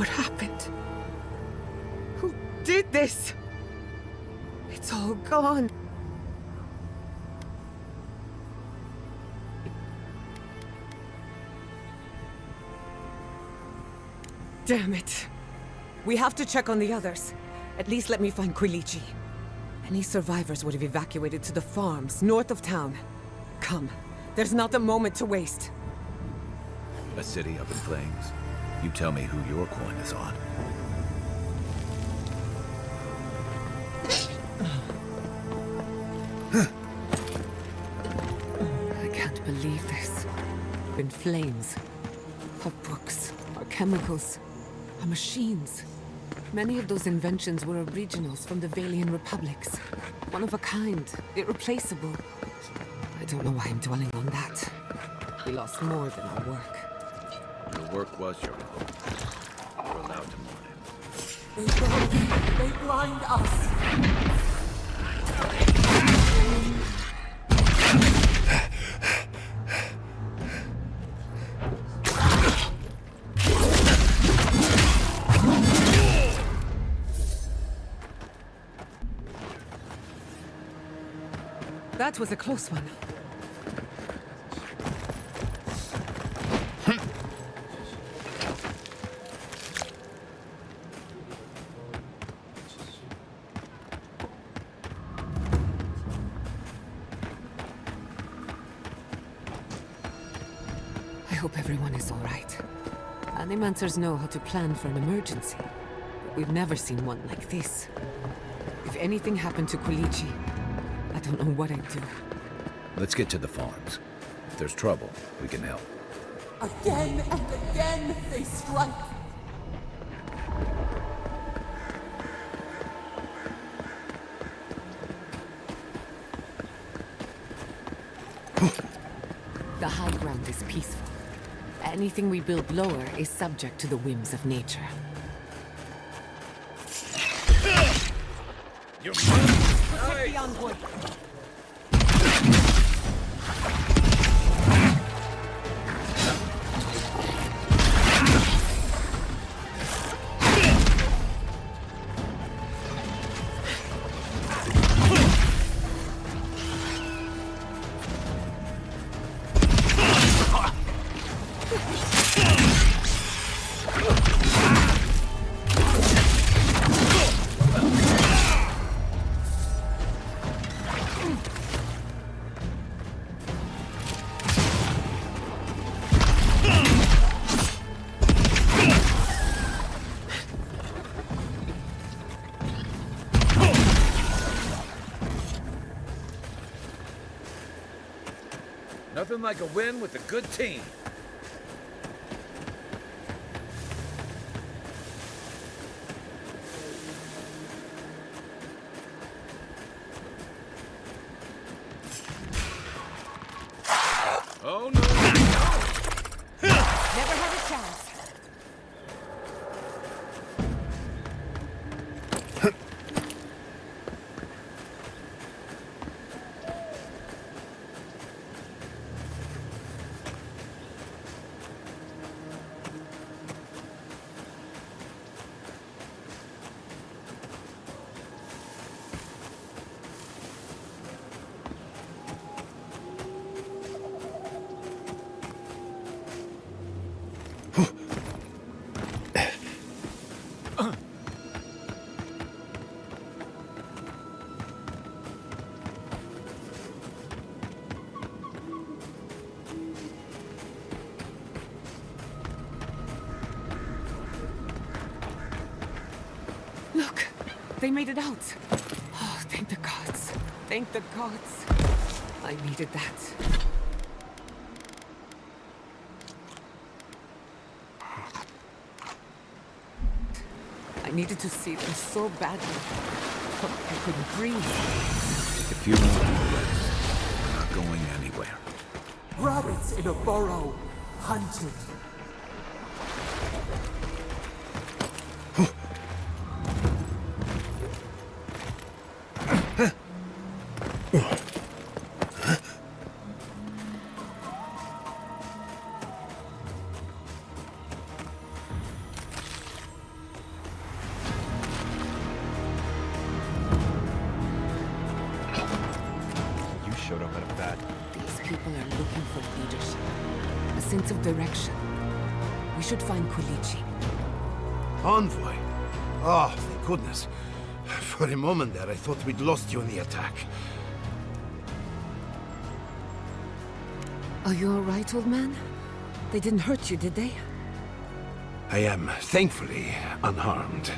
What happened? Who did this? It's all gone. Damn it. We have to check on the others. At least let me find Quilici. Any survivors would have evacuated to the farms north of town. Come, there's not a moment to waste. A city up in flames? You tell me who your coin is on. I can't believe this. In flames. Our books, our chemicals, our machines. Many of those inventions were originals from the Valian republics. One of a kind, irreplaceable. I don't know why I'm dwelling on that. We lost more than our work. Your work was your own. You're allowed to mourn it. They blind us! That was a close one. I hope everyone is all right. Animancers know how to plan for an emergency. But we've never seen one like this. If anything happened to Quilici, I don't know what I'd do. Let's get to the farms. If there's trouble, we can help. Again and again they strike! The high ground is peaceful. Anything we build lower is subject to the whims of nature. Protect the envoy! Nothing like a win with a good team. Oh no! Never had a chance. Look, they made it out. Oh, thank the gods. Thank the gods. I needed that. I needed to see them so badly. But I couldn't breathe. Take a few more deep breaths. We're not going anywhere. Rabbits in a burrow, hunted. showed up at a bad... These people are looking for leadership, a sense of direction. We should find Quilici. Envoy? Oh, thank goodness. For a moment there, I thought we'd lost you in the attack. Are you all right, old man? They didn't hurt you, did they? I am, thankfully, unharmed.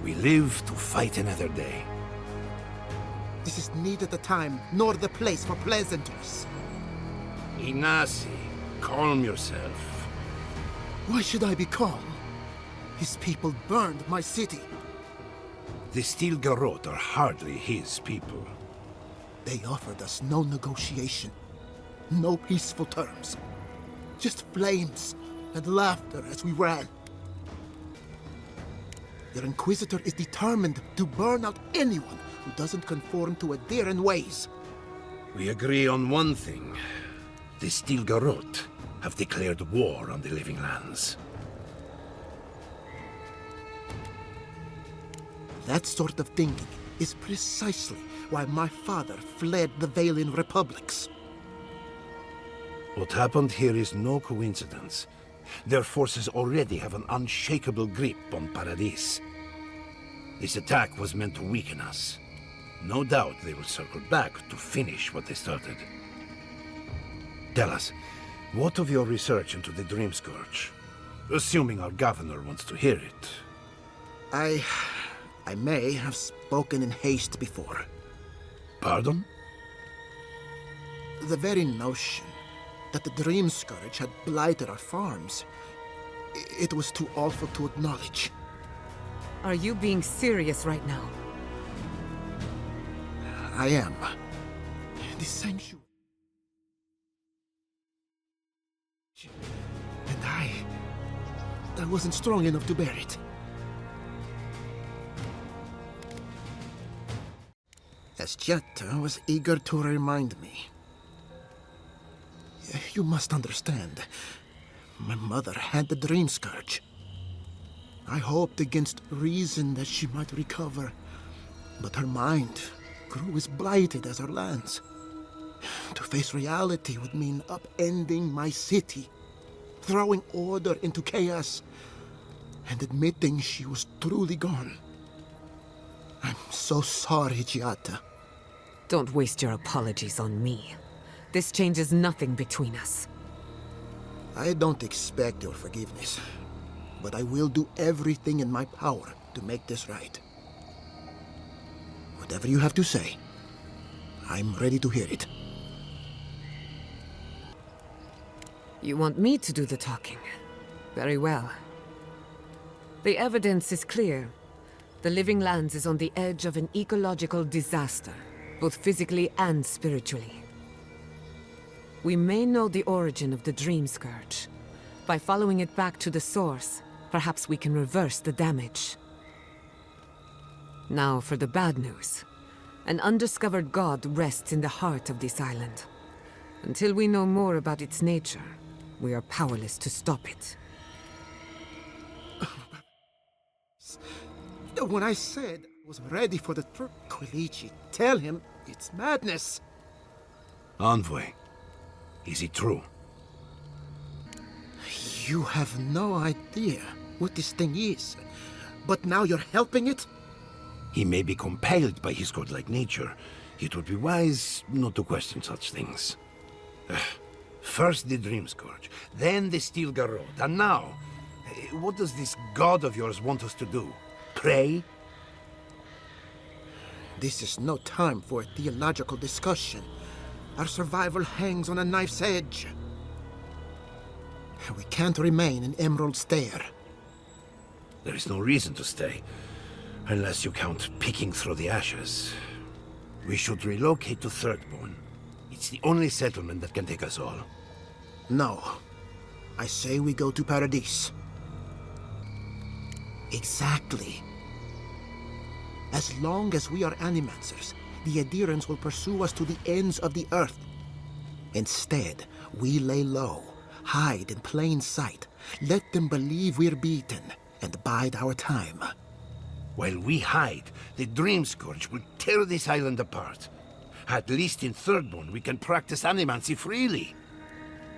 We live to fight another day. This is neither the time nor the place for pleasantries. Ignacy, calm yourself. Why should I be calm? His people burned my city. The Steel Garrote are hardly his people. They offered us no negotiation, no peaceful terms. Just flames and laughter as we ran. Your Inquisitor is determined to burn out anyone who doesn't conform to Adiran ways. We agree on one thing. The Steel Garrote have declared war on the Living Lands. That sort of thinking is precisely why my father fled the Valian republics. What happened here is no coincidence. Their forces already have an unshakable grip on Paradis. This attack was meant to weaken us. No doubt they will circle back to finish what they started. Tell us, what of your research into the Dream Scourge? Assuming our governor wants to hear it. I may have spoken in haste before. Pardon? The very notion that the Dream Scourge had blighted our farms, it was too awful to acknowledge. Are you being serious right now? I am. The sanctuary. And I wasn't strong enough to bear it. As Jetta was eager to remind me. You must understand. My mother had the Dream Scourge. I hoped against reason that she might recover, but her mind grew as blighted as her lands. To face reality would mean upending my city, throwing order into chaos, and admitting she was truly gone. I'm so sorry, Giata. Don't waste your apologies on me. This changes nothing between us. I don't expect your forgiveness, but I will do everything in my power to make this right. Whatever you have to say, I'm ready to hear it. You want me to do the talking? Very well. The evidence is clear. The Living Lands is on the edge of an ecological disaster, both physically and spiritually. We may know the origin of the Dream Scourge. By following it back to the source, perhaps we can reverse the damage. Now for the bad news. An undiscovered god rests in the heart of this island. Until we know more about its nature, we are powerless to stop it. When I said I was ready for the truth, Quilici, tell him it's madness. Envoy, is it true? You have no idea what this thing is, but now you're helping it? He may be compelled by his godlike nature. It would be wise not to question such things. First the Dream Scourge, then the Steel Garrote, and now, what does this god of yours want us to do? Pray? This is no time for a theological discussion. Our survival hangs on a knife's edge. We can't remain in Emerald Stair. There is no reason to stay, unless you count picking through the ashes. We should relocate to Thirdborn. It's the only settlement that can take us all. No. I say we go to Paradis. Exactly. As long as we are Animancers, the Adirans will pursue us to the ends of the earth. Instead, we lay low, hide in plain sight, let them believe we're beaten, and bide our time. While we hide, the Dream Scourge will tear this island apart. At least in Thirdborn, we can practice animancy freely.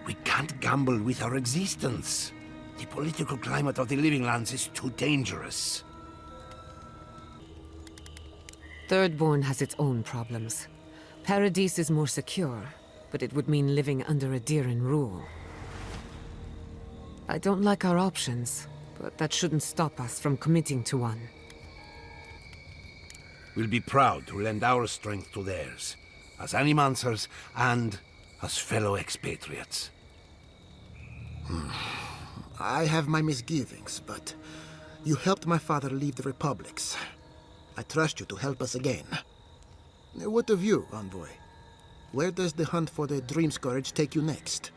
We can't gamble with our existence. The political climate of the Living Lands is too dangerous. Thirdborn has its own problems. Paradise is more secure, but it would mean living under a Diran rule. I don't like our options, but that shouldn't stop us from committing to one. We'll be proud to lend our strength to theirs, as animancers and as fellow expatriates. I have my misgivings, but you helped my father leave the Republics. I trust you to help us again. What of you, envoy? Where does the hunt for the Dream Scourge take you next?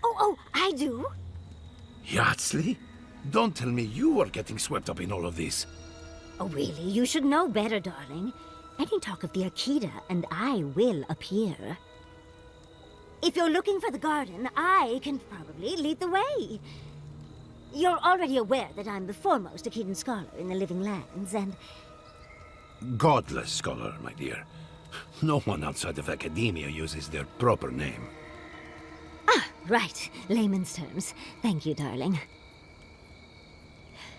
Oh, I do. Yardsley? Don't tell me you are getting swept up in all of this. Oh, really? You should know better, darling. Any talk of the Akita, and I will appear. If you're looking for the garden, I can probably lead the way. You're already aware that I'm the foremost Akitan scholar in the Living Lands, and... Godless scholar, my dear. No one outside of academia uses their proper name. Ah, right. Layman's terms. Thank you, darling.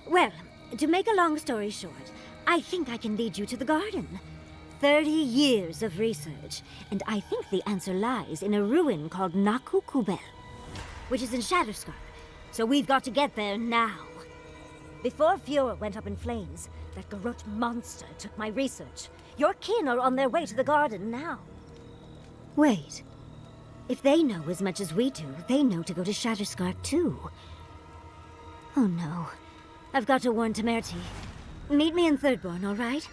Well, to make a long story short, I think I can lead you to the garden. 30 years of research, and I think the answer lies in a ruin called Naku Kubel, which is in Shatterscarp. So we've got to get there now. Before Fiora went up in flames, that Garrote monster took my research. Your kin are on their way to the garden now. Wait. If they know as much as we do, they know to go to Shatterscarp too. Oh no. I've got to warn Temerity. Meet me in Thirdborn, all right?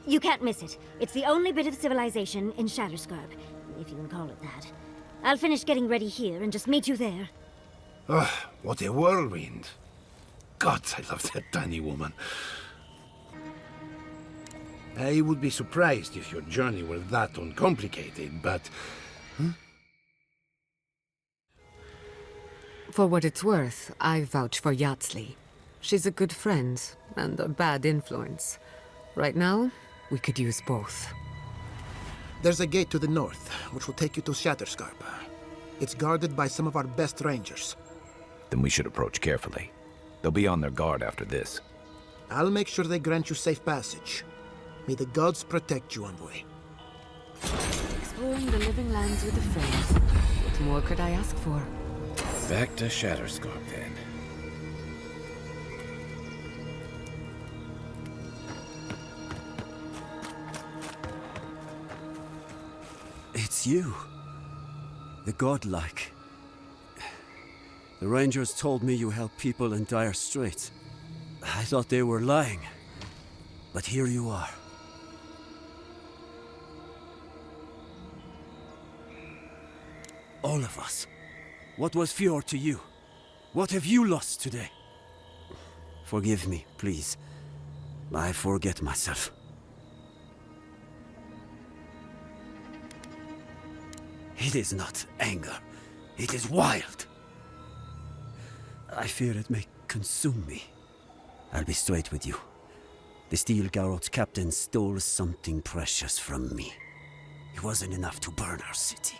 You can't miss it. It's the only bit of civilization in Shatterscarp, if you can call it that. I'll finish getting ready here and just meet you there. Ugh, what a whirlwind. God, I love that tiny woman. I would be surprised if your journey were that uncomplicated, but... For what it's worth, I vouch for Yardsley. She's a good friend, and a bad influence. Right now, we could use both. There's a gate to the north, which will take you to Shatterscarp. It's guarded by some of our best rangers. Then we should approach carefully. They'll be on their guard after this. I'll make sure they grant you safe passage. May the gods protect you, envoy. Exploring the Living Lands with a friend. What more could I ask for? Back to Shatterscarp, then. It's you. The godlike. The Rangers told me you help people in dire straits. I thought they were lying. But here you are. All of us. What was Fjord to you? What have you lost today? Forgive me, please. I forget myself. It is not anger. It is wild. I fear it may consume me. I'll be straight with you. The Steel Garrote captain stole something precious from me. It wasn't enough to burn our city.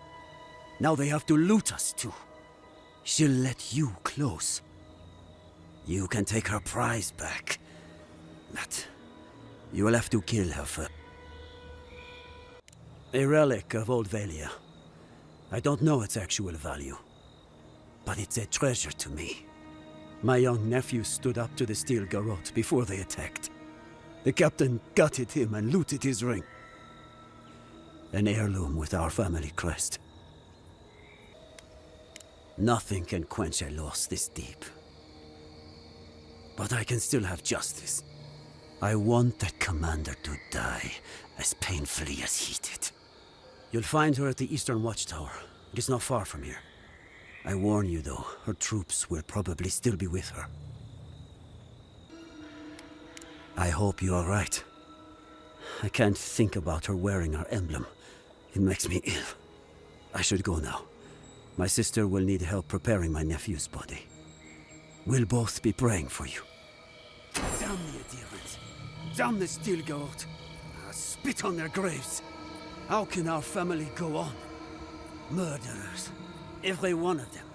Now they have to loot us too. She'll let you close. You can take her prize back. But you will have to kill her first. A relic of old Valia. I don't know its actual value, but it's a treasure to me. My young nephew stood up to the Steel Garrote before they attacked. The captain gutted him and looted his ring. An heirloom with our family crest. Nothing can quench a loss this deep. But I can still have justice. I want that commander to die as painfully as he did. You'll find her at the Eastern Watchtower. It is not far from here. I warn you, though, her troops will probably still be with her. I hope you are right. I can't think about her wearing her emblem. It makes me ill. I should go now. My sister will need help preparing my nephew's body. We'll both be praying for you. Damn the Adherents! Damn the Steel Garrote! Spit on their graves. How can our family go on? Murderers. Every one of them.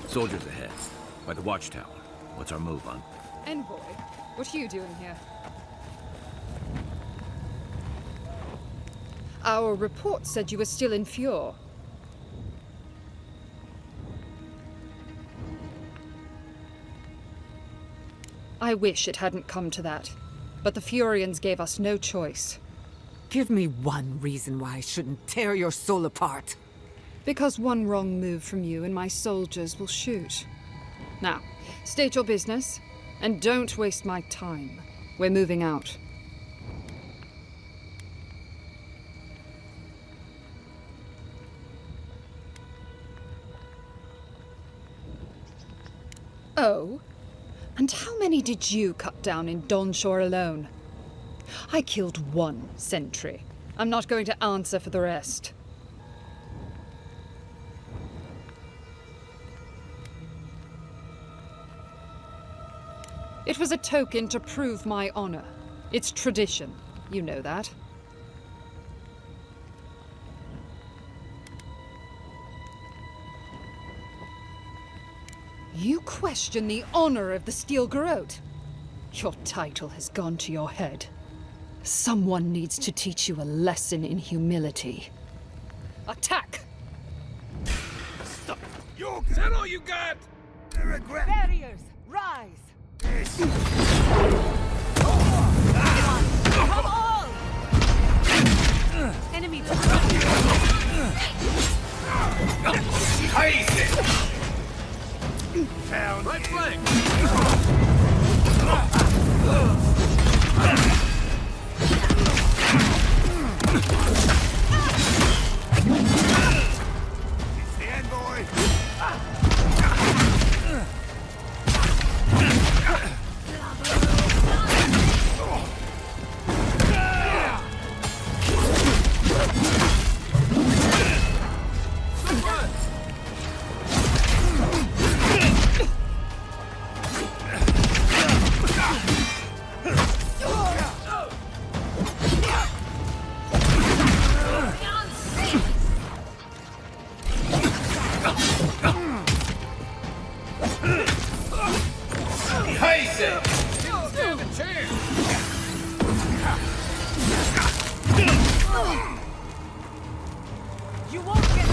Soldiers ahead, by the watchtower. What's our move on? Envoy, what are you doing here? Our report said you were still in Fjord. I wish it hadn't come to that, but the Furians gave us no choice. Give me one reason why I shouldn't tear your soul apart. Because one wrong move from you and my soldiers will shoot. Now, state your business, and don't waste my time. We're moving out. Oh? And how many did you cut down in Donshore alone? I killed one sentry. I'm not going to answer for the rest. It was a token to prove my honor. It's tradition. You know that. You question the honor of the Steel Garrote? Your title has gone to your head. Someone needs to teach you a lesson in humility. Attack! Stop! Is that all you got? Barriers, rise! Come on! Enemy Down. Right flank! It's the envoy! You won't get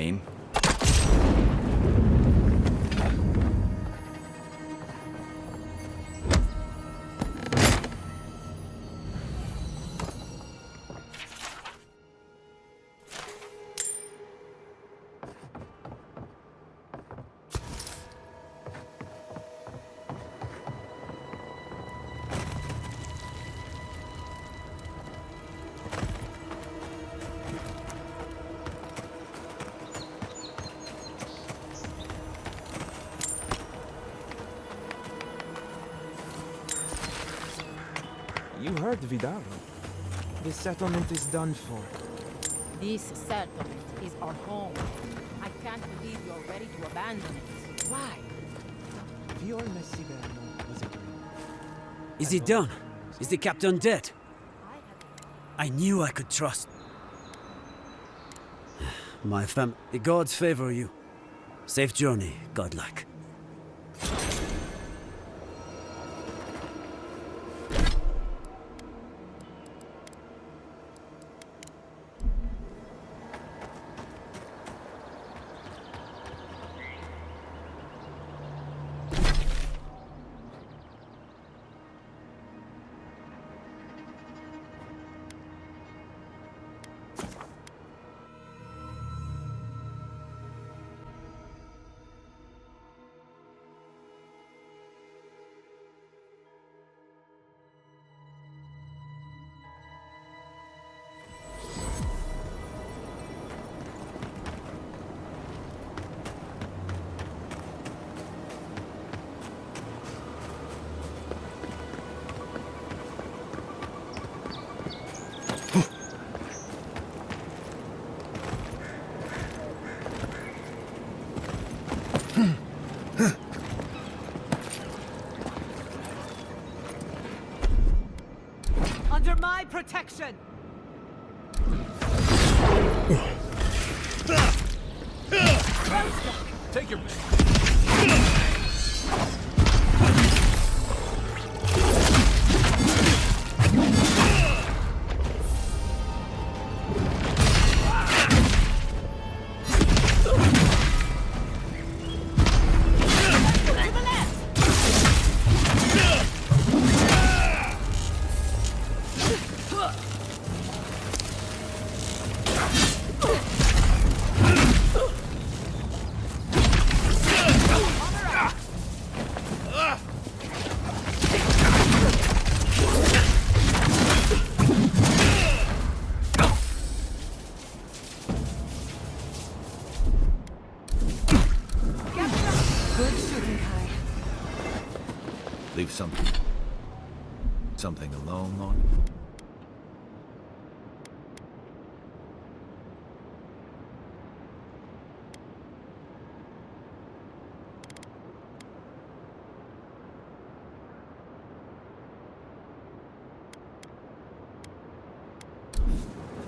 Bane. You heard Vidal. This settlement is done for. This settlement is our home. I can't believe you're ready to abandon it. Why? Viol Messigano was a dream. Is he done? Is the captain dead? I knew I could trust. My fam... The gods favor you. Safe journey, godlike. Under my protection! Take your... Leave something alone long?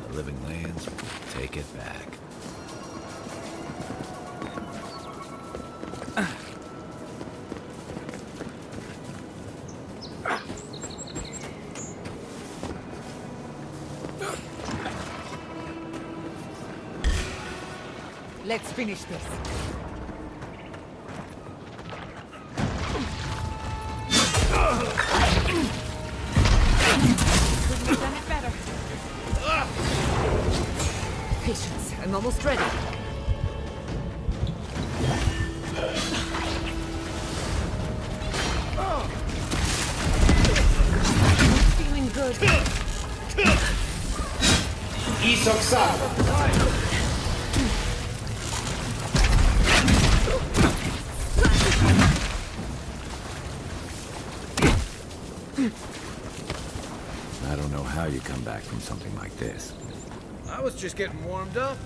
The living lands will take it back. Let's finish this. Couldn't have done it better. Patience, I'm almost ready. Feeling good. I don't know how you come back from something like this. I was just getting warmed up.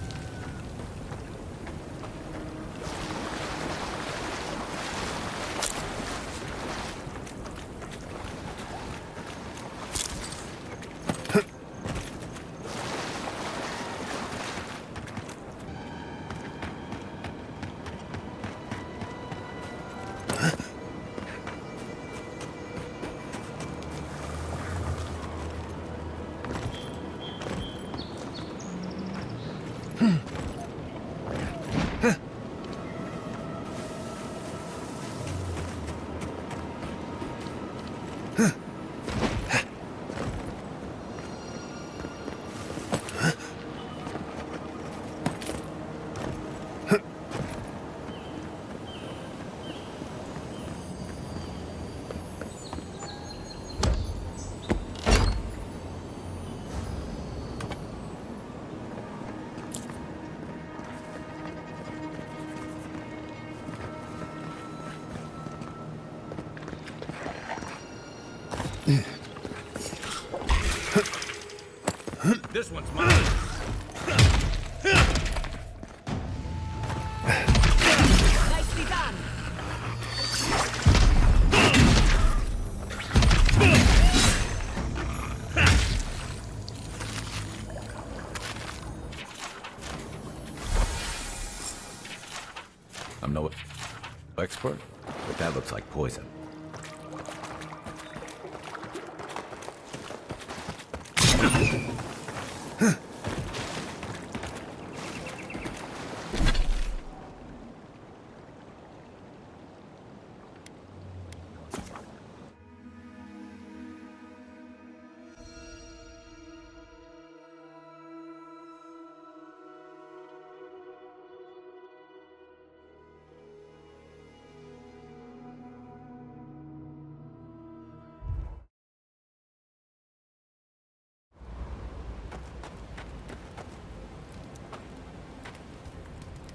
This one's mine. Nicely done. I'm no expert, but that looks like poison.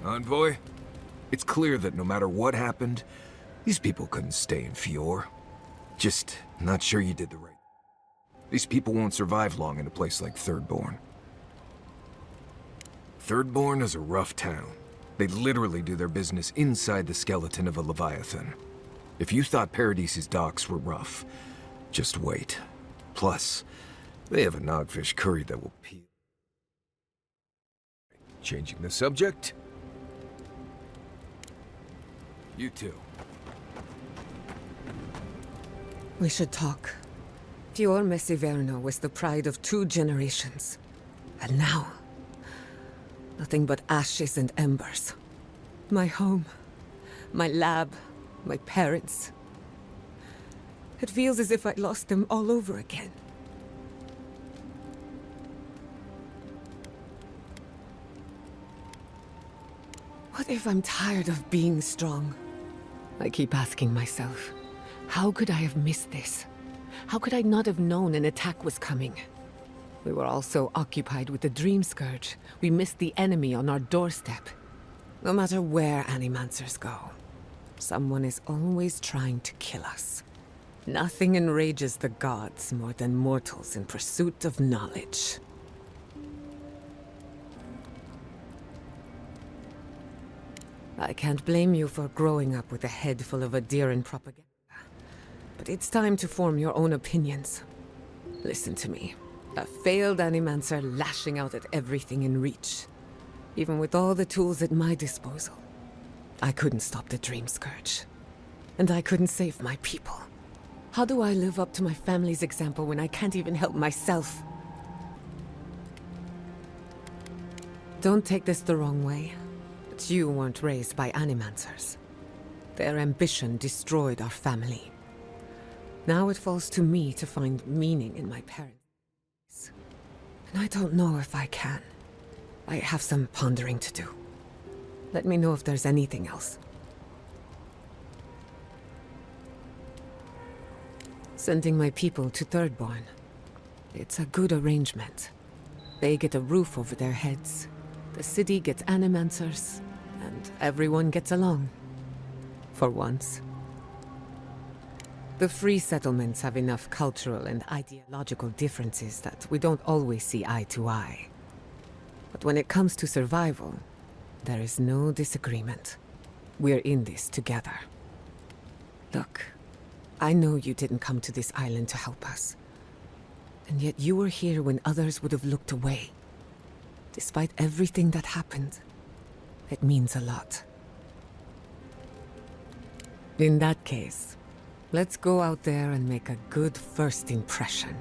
Envoy, it's clear that no matter what happened, these people couldn't stay in Fior. Just not sure you did the right. These people won't survive long in a place like Thirdborn. Thirdborn is a rough town. They literally do their business inside the skeleton of a Leviathan. If you thought Paradise's docks were rough, just wait. Plus, they have a nogfish curry that will peel. Changing the subject? You too. We should talk. Fior Messiverno was the pride of 2 generations. And now, nothing but ashes and embers. My home, my lab, my parents. It feels as if I lost them all over again. What if I'm tired of being strong? I keep asking myself, how could I have missed this? How could I not have known an attack was coming? We were all so occupied with the Dream Scourge, we missed the enemy on our doorstep. No matter where Animancers go, someone is always trying to kill us. Nothing enrages the gods more than mortals in pursuit of knowledge. I can't blame you for growing up with a head full of Adiran propaganda. But it's time to form your own opinions. Listen to me. A failed Animancer lashing out at everything in reach. Even with all the tools at my disposal. I couldn't stop the Dream Scourge. And I couldn't save my people. How do I live up to my family's example when I can't even help myself? Don't take this the wrong way. But you weren't raised by Animancers. Their ambition destroyed our family. Now it falls to me to find meaning in my parents. And I don't know if I can. I have some pondering to do. Let me know if there's anything else. Sending my people to Thirdborn. It's a good arrangement. They get a roof over their heads. The city gets Animancers, and everyone gets along. For once. The free settlements have enough cultural and ideological differences that we don't always see eye to eye. But when it comes to survival, there is no disagreement. We're in this together. Look, I know you didn't come to this island to help us. And yet you were here when others would have looked away. Despite everything that happened, it means a lot. In that case, let's go out there and make a good first impression.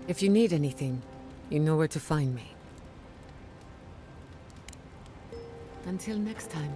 If you need anything, you know where to find me. Until next time.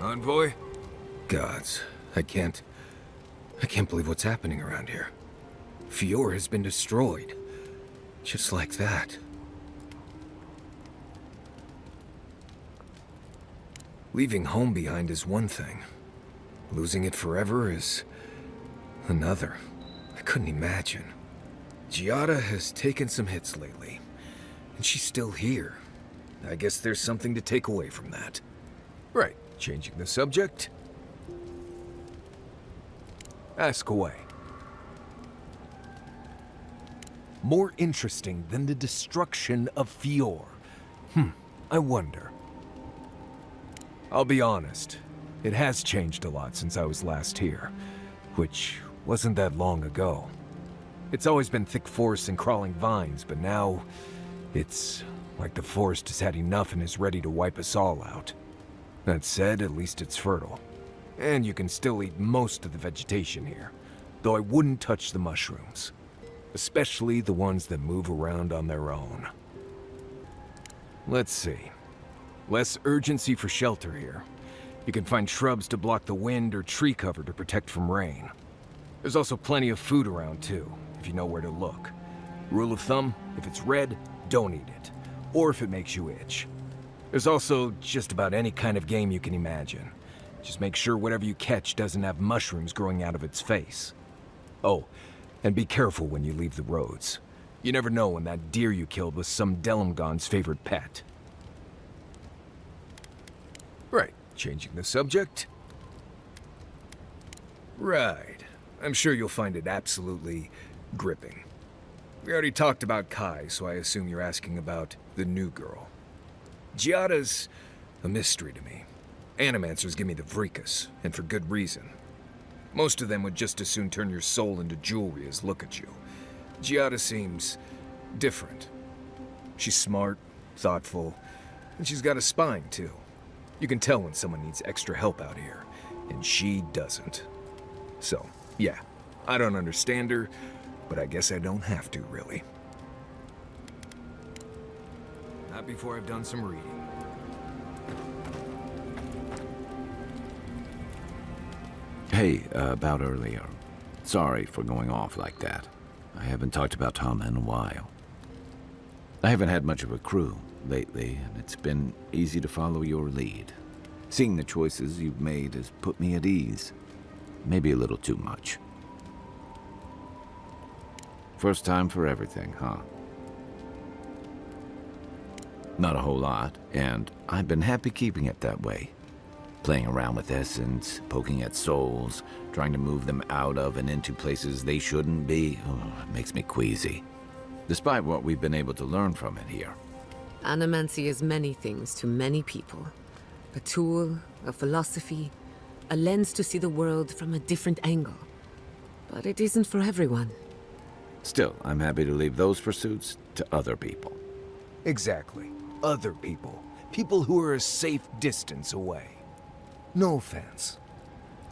Envoy? Gods, I can't believe what's happening around here. Fjord has been destroyed. Just like that. Leaving home behind is one thing. Losing it forever is another. I couldn't imagine. Giada has taken some hits lately, and she's still here. I guess there's something to take away from that. Right, changing the subject. Ask away. More interesting than the destruction of Fjord. I wonder. I'll be honest, it has changed a lot since I was last here, which wasn't that long ago. It's always been thick forests and crawling vines, but now it's like the forest has had enough and is ready to wipe us all out. That said, at least it's fertile. And you can still eat most of the vegetation here, though I wouldn't touch the mushrooms. Especially the ones that move around on their own. Let's see. Less urgency for shelter here. You can find shrubs to block the wind or tree cover to protect from rain. There's also plenty of food around too, if you know where to look. Rule of thumb, if it's red, don't eat it. Or if it makes you itch. There's also just about any kind of game you can imagine. Just make sure whatever you catch doesn't have mushrooms growing out of its face. Oh, and be careful when you leave the roads. You never know when that deer you killed was some Delimgon's favorite pet. Right, changing the subject. Right, I'm sure you'll find it absolutely gripping. We already talked about Kai, so I assume you're asking about the new girl. Giada's a mystery to me. Animancers give me the Vrikas, and for good reason. Most of them would just as soon turn your soul into jewelry as look at you. Giada seems different. She's smart, thoughtful, and she's got a spine, too. You can tell when someone needs extra help out here, and she doesn't. So, yeah, I don't understand her, but I guess I don't have to, really. Not before I've done some reading. Hey, about earlier. Sorry for going off like that. I haven't talked about Tom in a while. I haven't had much of a crew lately, and it's been easy to follow your lead. Seeing the choices you've made has put me at ease. Maybe a little too much. First time for everything, huh? Not a whole lot, and I've been happy keeping it that way. Playing around with essence, poking at souls, trying to move them out of and into places they shouldn't be, it makes me queasy. Despite what we've been able to learn from it here. Animancy is many things to many people. A tool, a philosophy, a lens to see the world from a different angle. But it isn't for everyone. Still, I'm happy to leave those pursuits to other people. Exactly. Other people. People who are a safe distance away. No offense.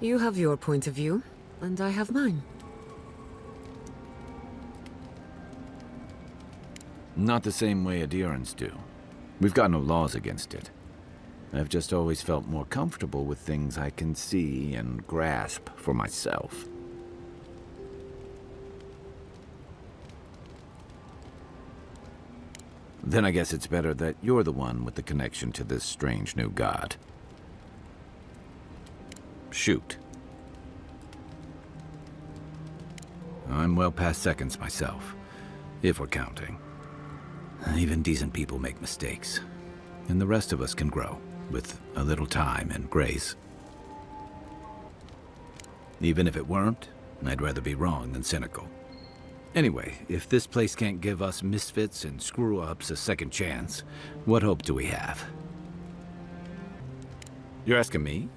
You have your point of view, and I have mine. Not the same way adherents do. We've got no laws against it. I've just always felt more comfortable with things I can see and grasp for myself. Then I guess it's better that you're the one with the connection to this strange new god. Shoot. I'm well past seconds myself, if we're counting. Even decent people make mistakes, and the rest of us can grow, with a little time and grace. Even if it weren't, I'd rather be wrong than cynical. Anyway, if this place can't give us misfits and screw-ups a second chance, what hope do we have? You're asking me?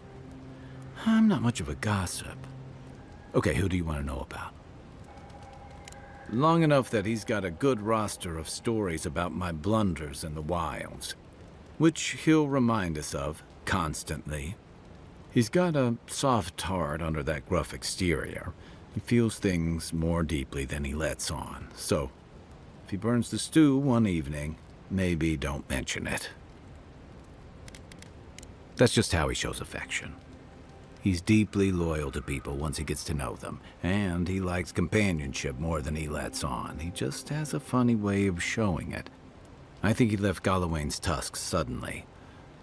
I'm not much of a gossip. Okay, who do you want to know about? Long enough that he's got a good roster of stories about my blunders in the wilds, which he'll remind us of constantly. He's got a soft heart under that gruff exterior. He feels things more deeply than he lets on, so if he burns the stew one evening, maybe don't mention it. That's just how he shows affection. He's deeply loyal to people once he gets to know them, and he likes companionship more than he lets on. He just has a funny way of showing it. I think he left Galawain's tusks suddenly,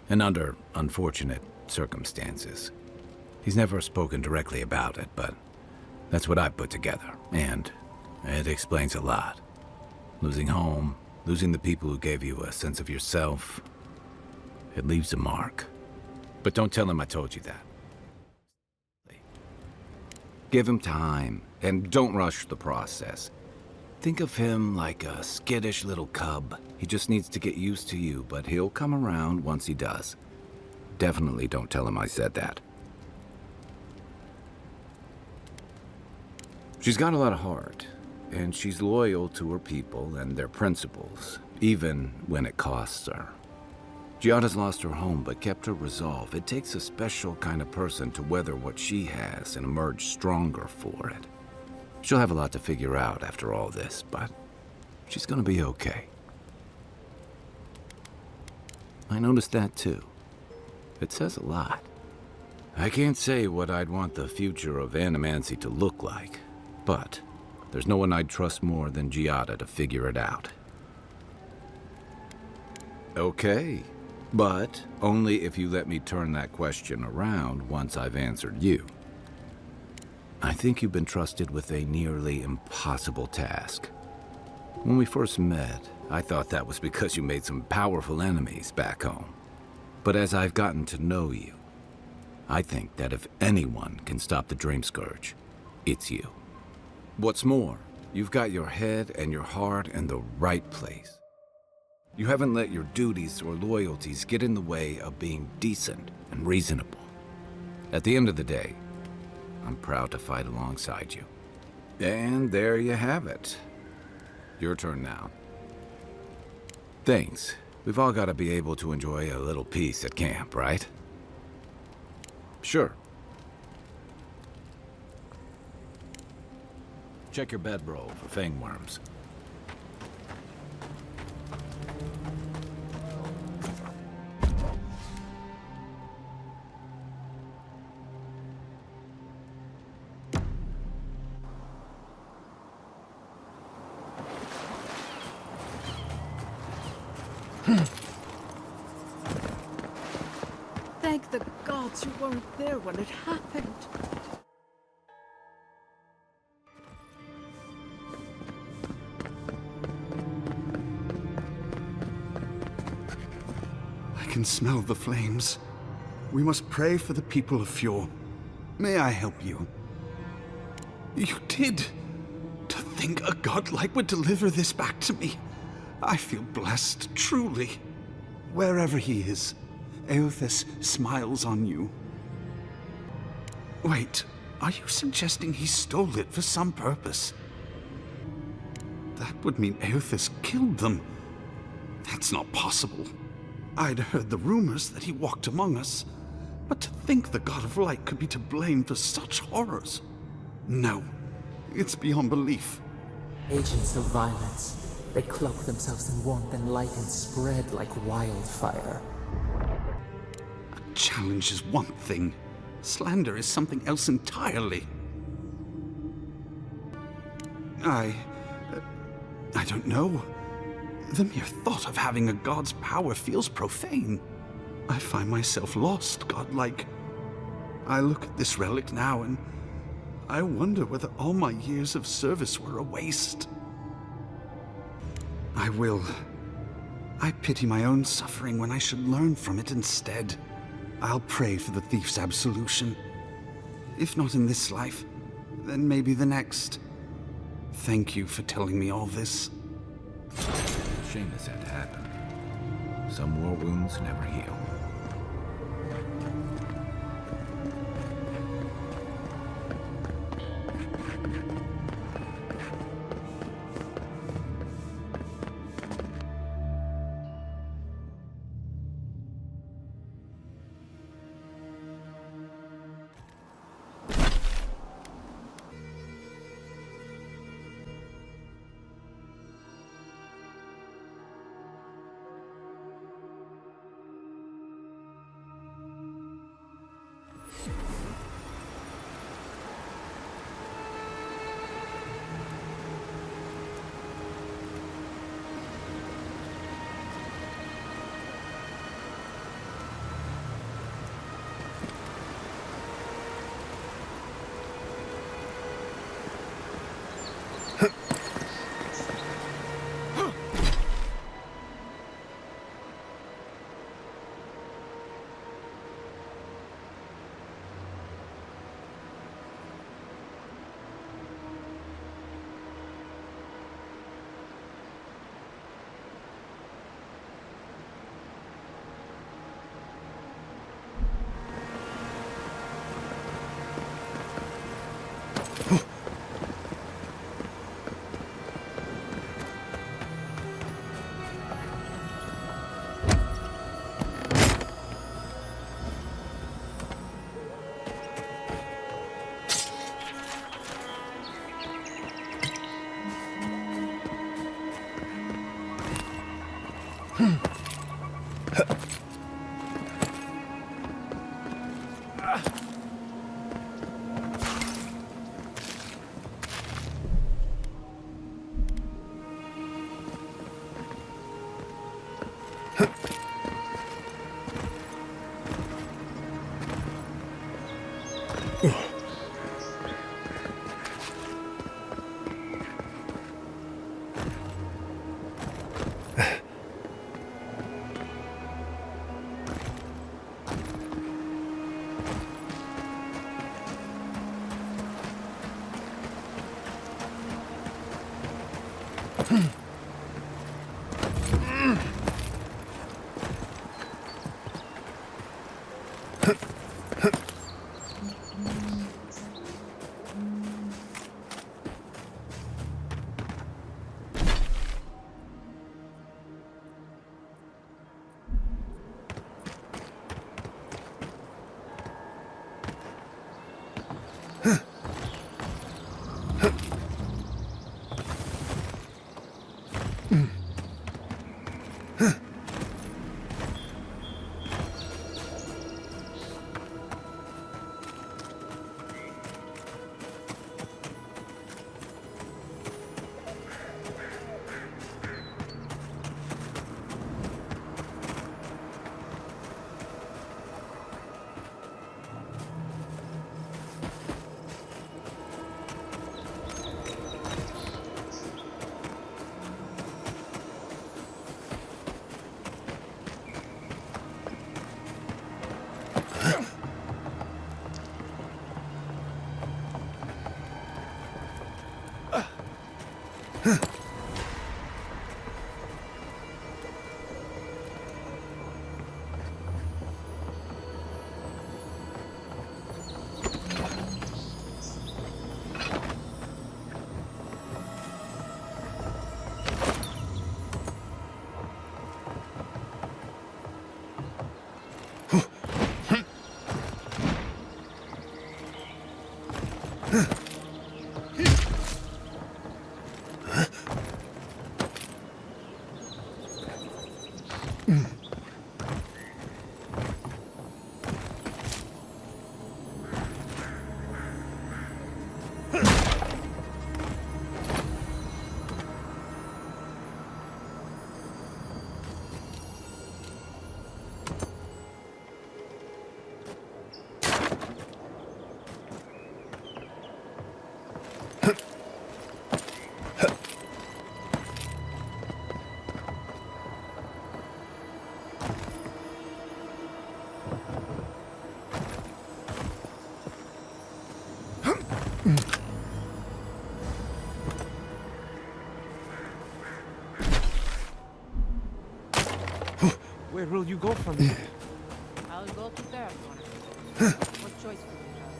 and under unfortunate circumstances. He's never spoken directly about it, but that's what I put together, and it explains a lot. Losing home, losing the people who gave you a sense of yourself, it leaves a mark. But don't tell him I told you that. Give him time, and don't rush the process. Think of him like a skittish little cub. He just needs to get used to you, but he'll come around once he does. Definitely don't tell him I said that. She's got a lot of heart, and she's loyal to her people and their principles, even when it costs her. Giada's lost her home, but kept her resolve. It takes a special kind of person to weather what she has and emerge stronger for it. She'll have a lot to figure out after all this, but she's gonna be okay. I noticed that too. It says a lot. I can't say what I'd want the future of Animancy to look like, but there's no one I'd trust more than Giada to figure it out. Okay. But only if you let me turn that question around once I've answered you. I think you've been trusted with a nearly impossible task. When we first met, I thought that was because you made some powerful enemies back home. But as I've gotten to know you, I think that if anyone can stop the Dream Scourge, it's you. What's more, you've got your head and your heart in the right place. You haven't let your duties or loyalties get in the way of being decent and reasonable. At the end of the day, I'm proud to fight alongside you. And there you have it. Your turn now. Thanks. We've all got to be able to enjoy a little peace at camp, right? Sure. Check your bedroll for fangworms. Thank the gods you weren't there when it happened. I can smell the flames. We must pray for the people of Fjord. May I help you? You did! To think a godlike would deliver this back to me. I feel blessed, truly. Wherever he is, Aelfyr smiles on you. Wait, are you suggesting he stole it for some purpose? That would mean Aelfyr killed them. That's not possible. I'd heard the rumors that he walked among us, but to think the God of Light could be to blame for such horrors. No, it's beyond belief. Agents of violence. They cloak themselves in warmth and light and spread like wildfire. A challenge is one thing. Slander is something else entirely. I don't know. The mere thought of having a god's power feels profane. I find myself lost, godlike. I look at this relic now and I wonder whether all my years of service were a waste. I pity my own suffering when I should learn from it instead. I'll pray for the thief's absolution. If not in this life, then maybe the next. Thank you for telling me all this. Shame this had to happen. Some war wounds never heal. Where will you go from here? I'll go to third corner. What choice will you have?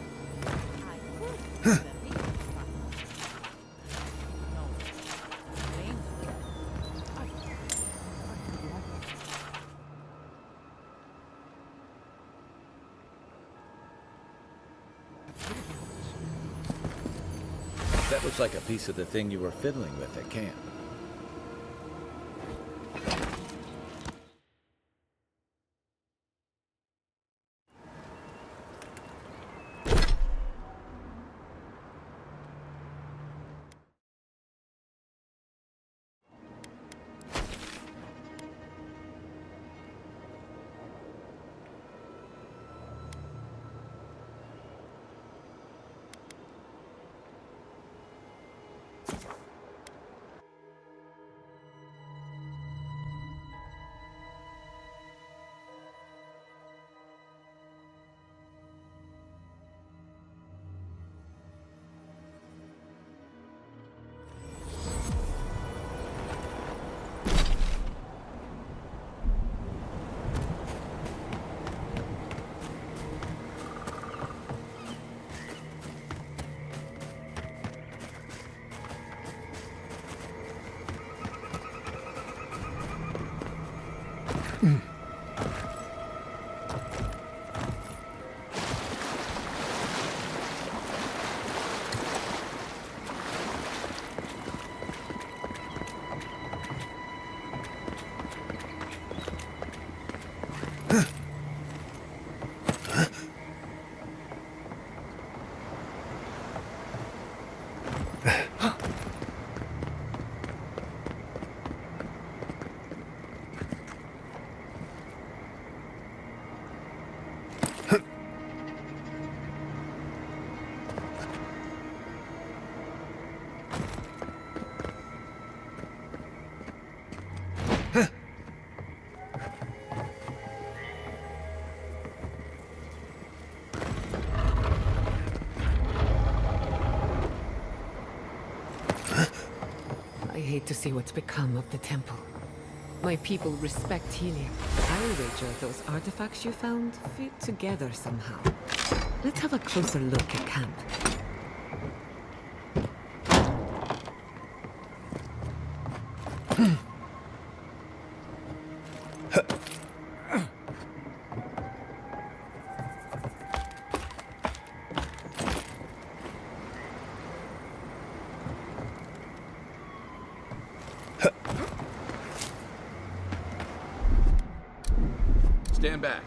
I could do the legal part. No. Flames That looks like a piece of the thing you were fiddling with at camp. hate to see what's become of the temple. My people respect healing. I'll wager those artifacts you found fit together somehow. Let's have a closer look at camp. Stand back.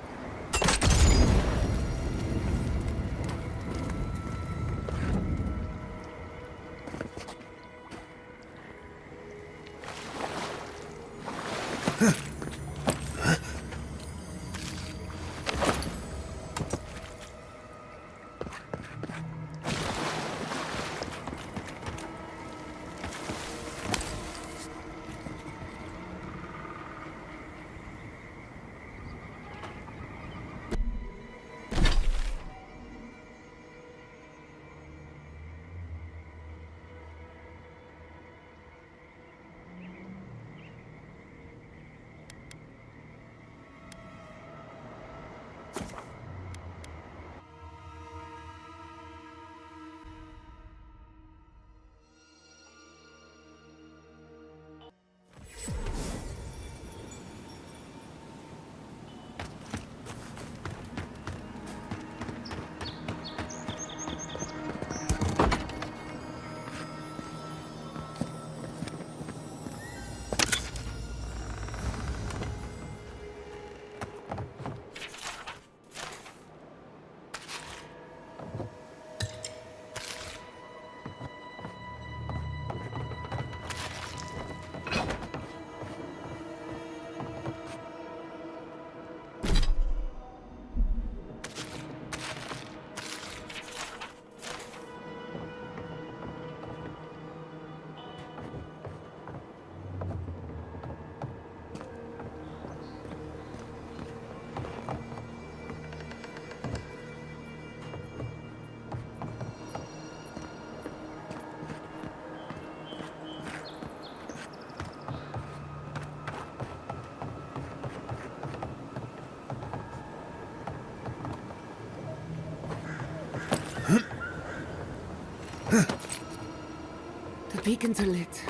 The beacons are lit.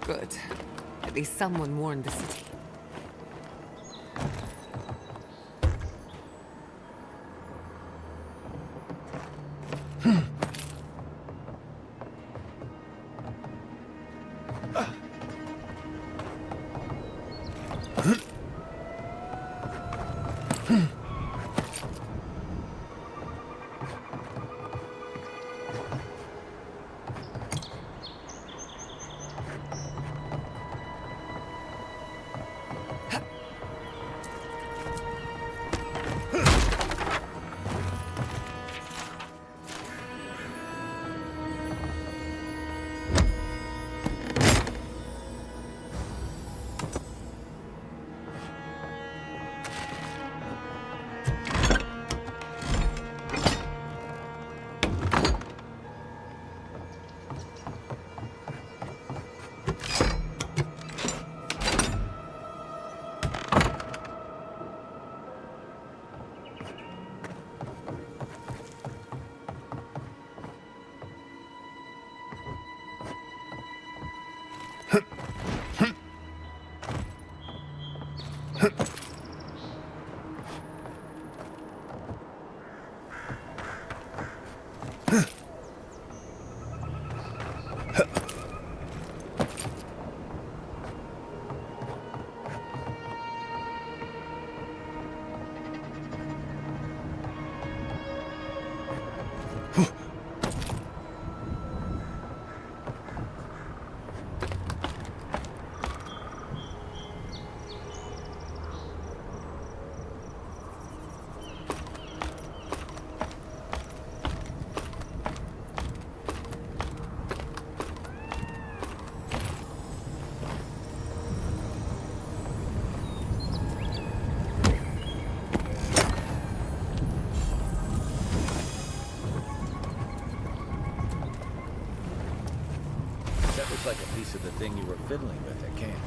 Good. At least someone warned the city. Looks like a piece of the thing you were fiddling with at camp.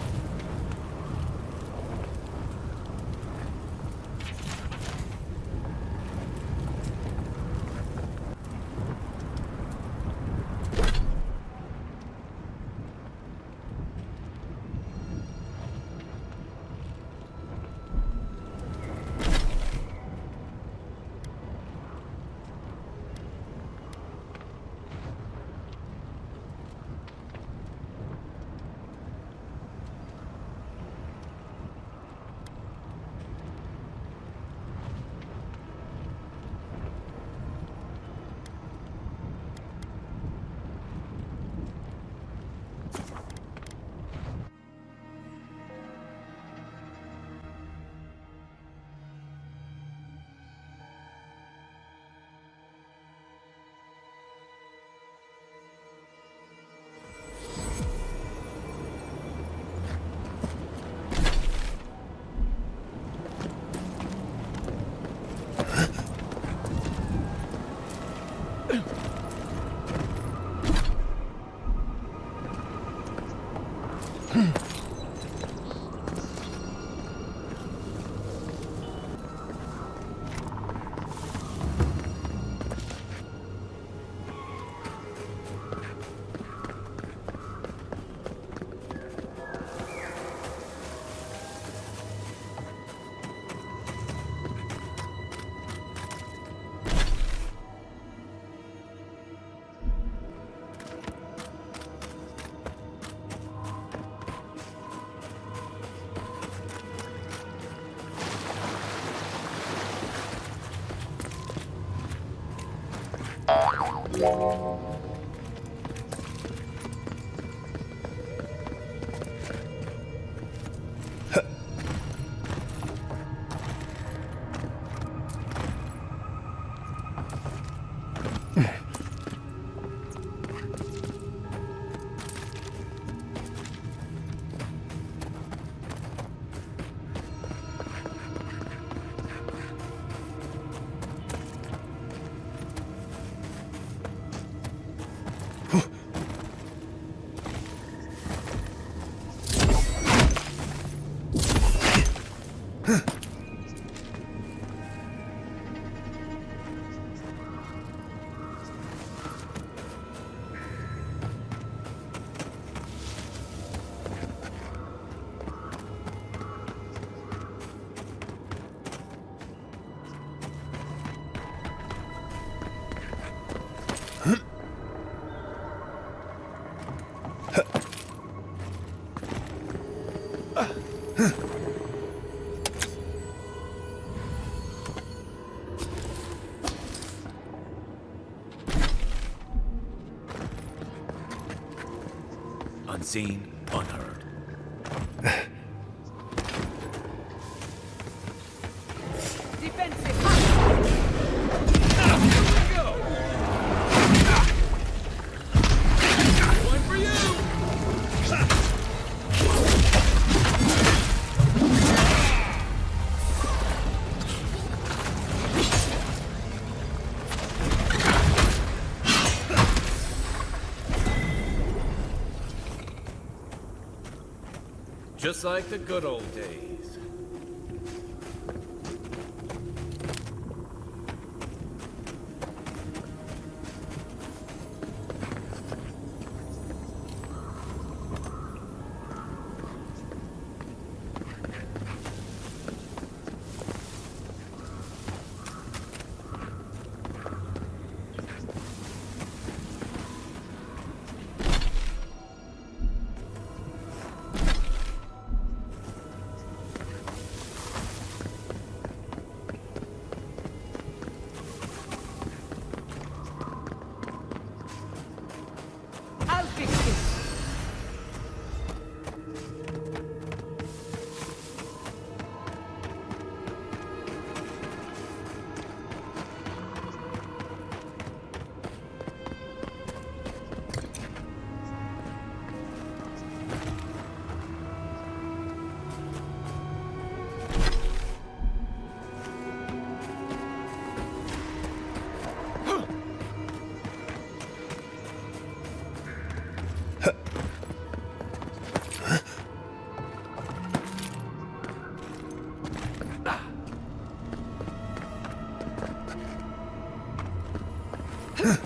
Unseen, unheard. Defensive! One for you! Just like the good old days. That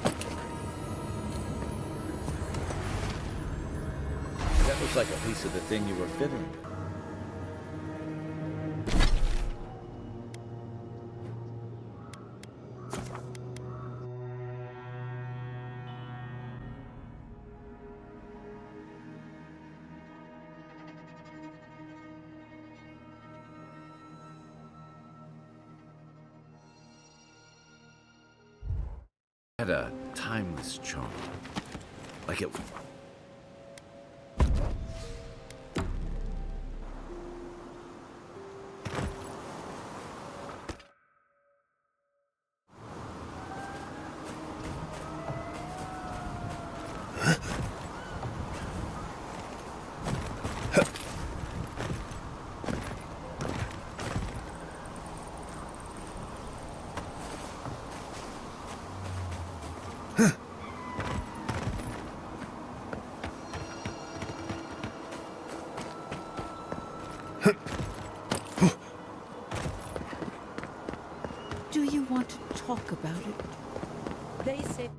looks like a piece of the thing you were fiddling with. Had a timeless charm. Like it... Do you want to talk about it? They say...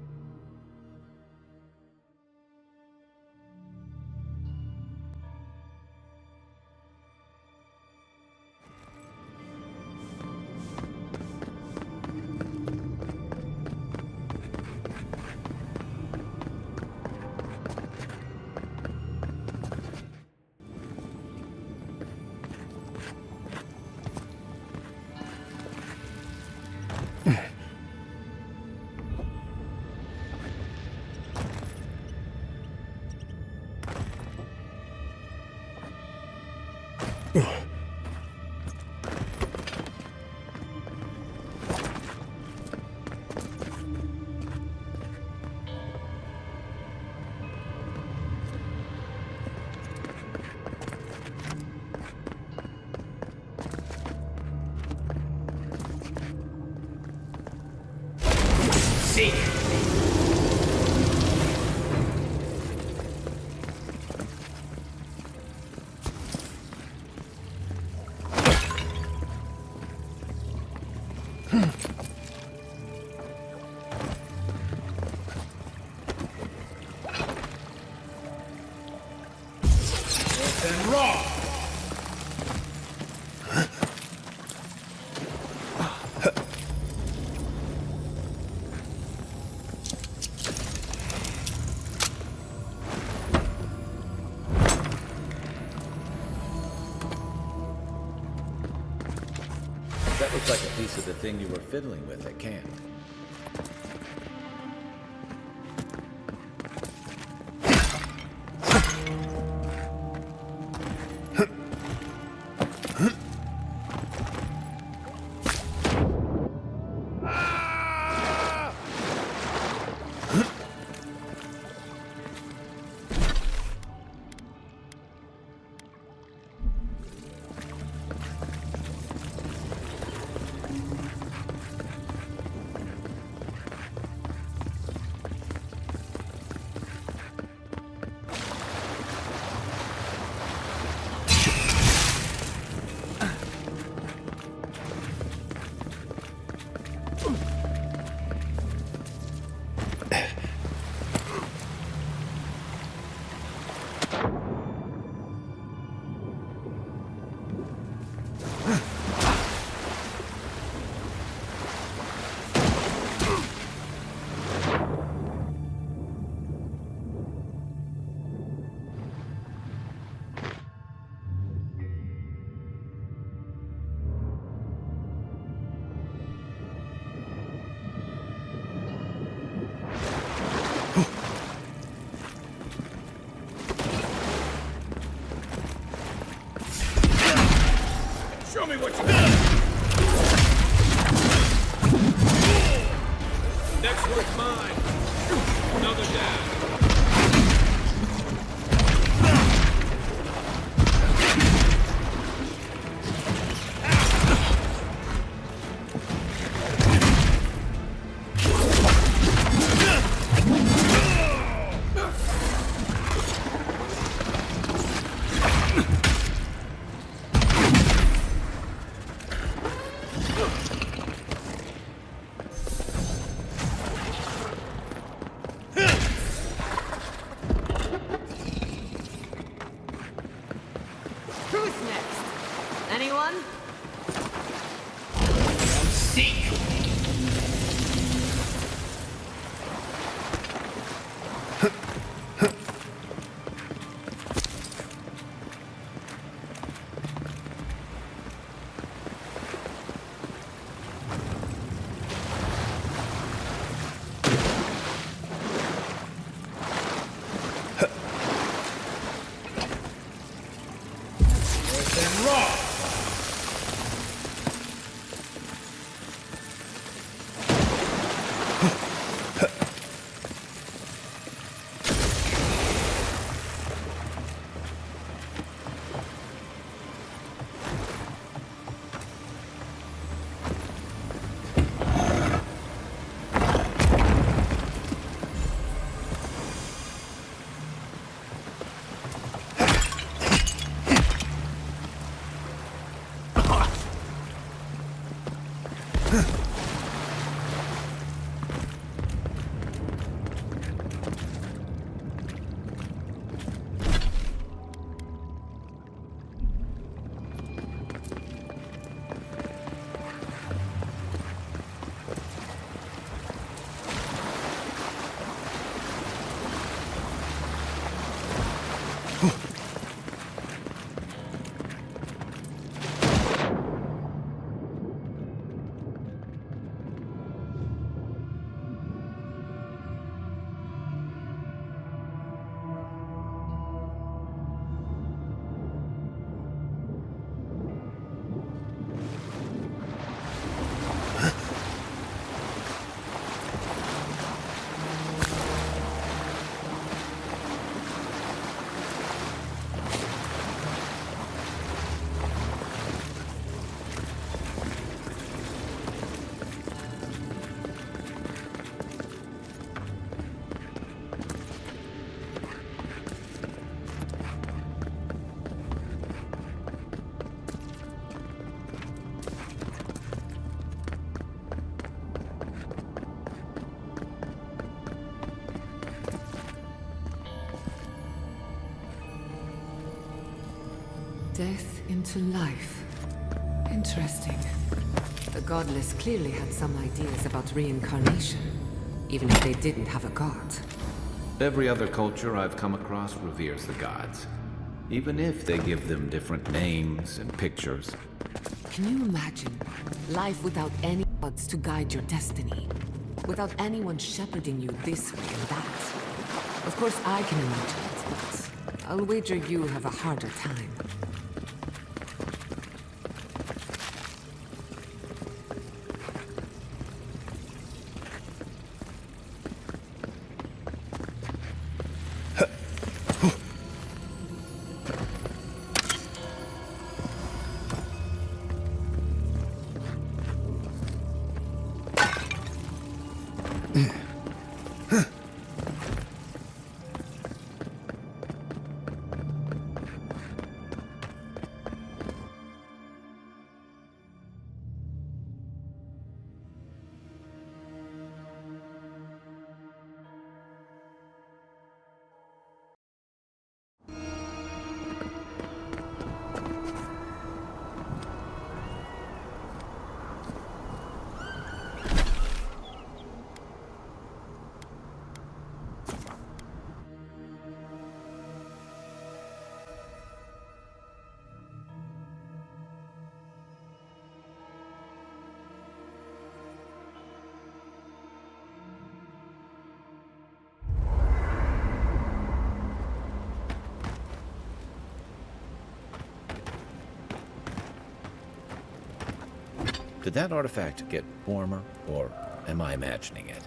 That looks like a piece of the thing you were fiddling with at camp. Show me what you got! Next one's mine! Another down! death into life. Interesting. The godless clearly had some ideas about reincarnation, even if they didn't have a god. Every other culture I've come across reveres the gods, even if they give them different names and pictures. Can you imagine life without any gods to guide your destiny? Without anyone shepherding you this way and that? Of course I can imagine it, but I'll wager you have a harder time. Did that artifact get warmer, or am I imagining it?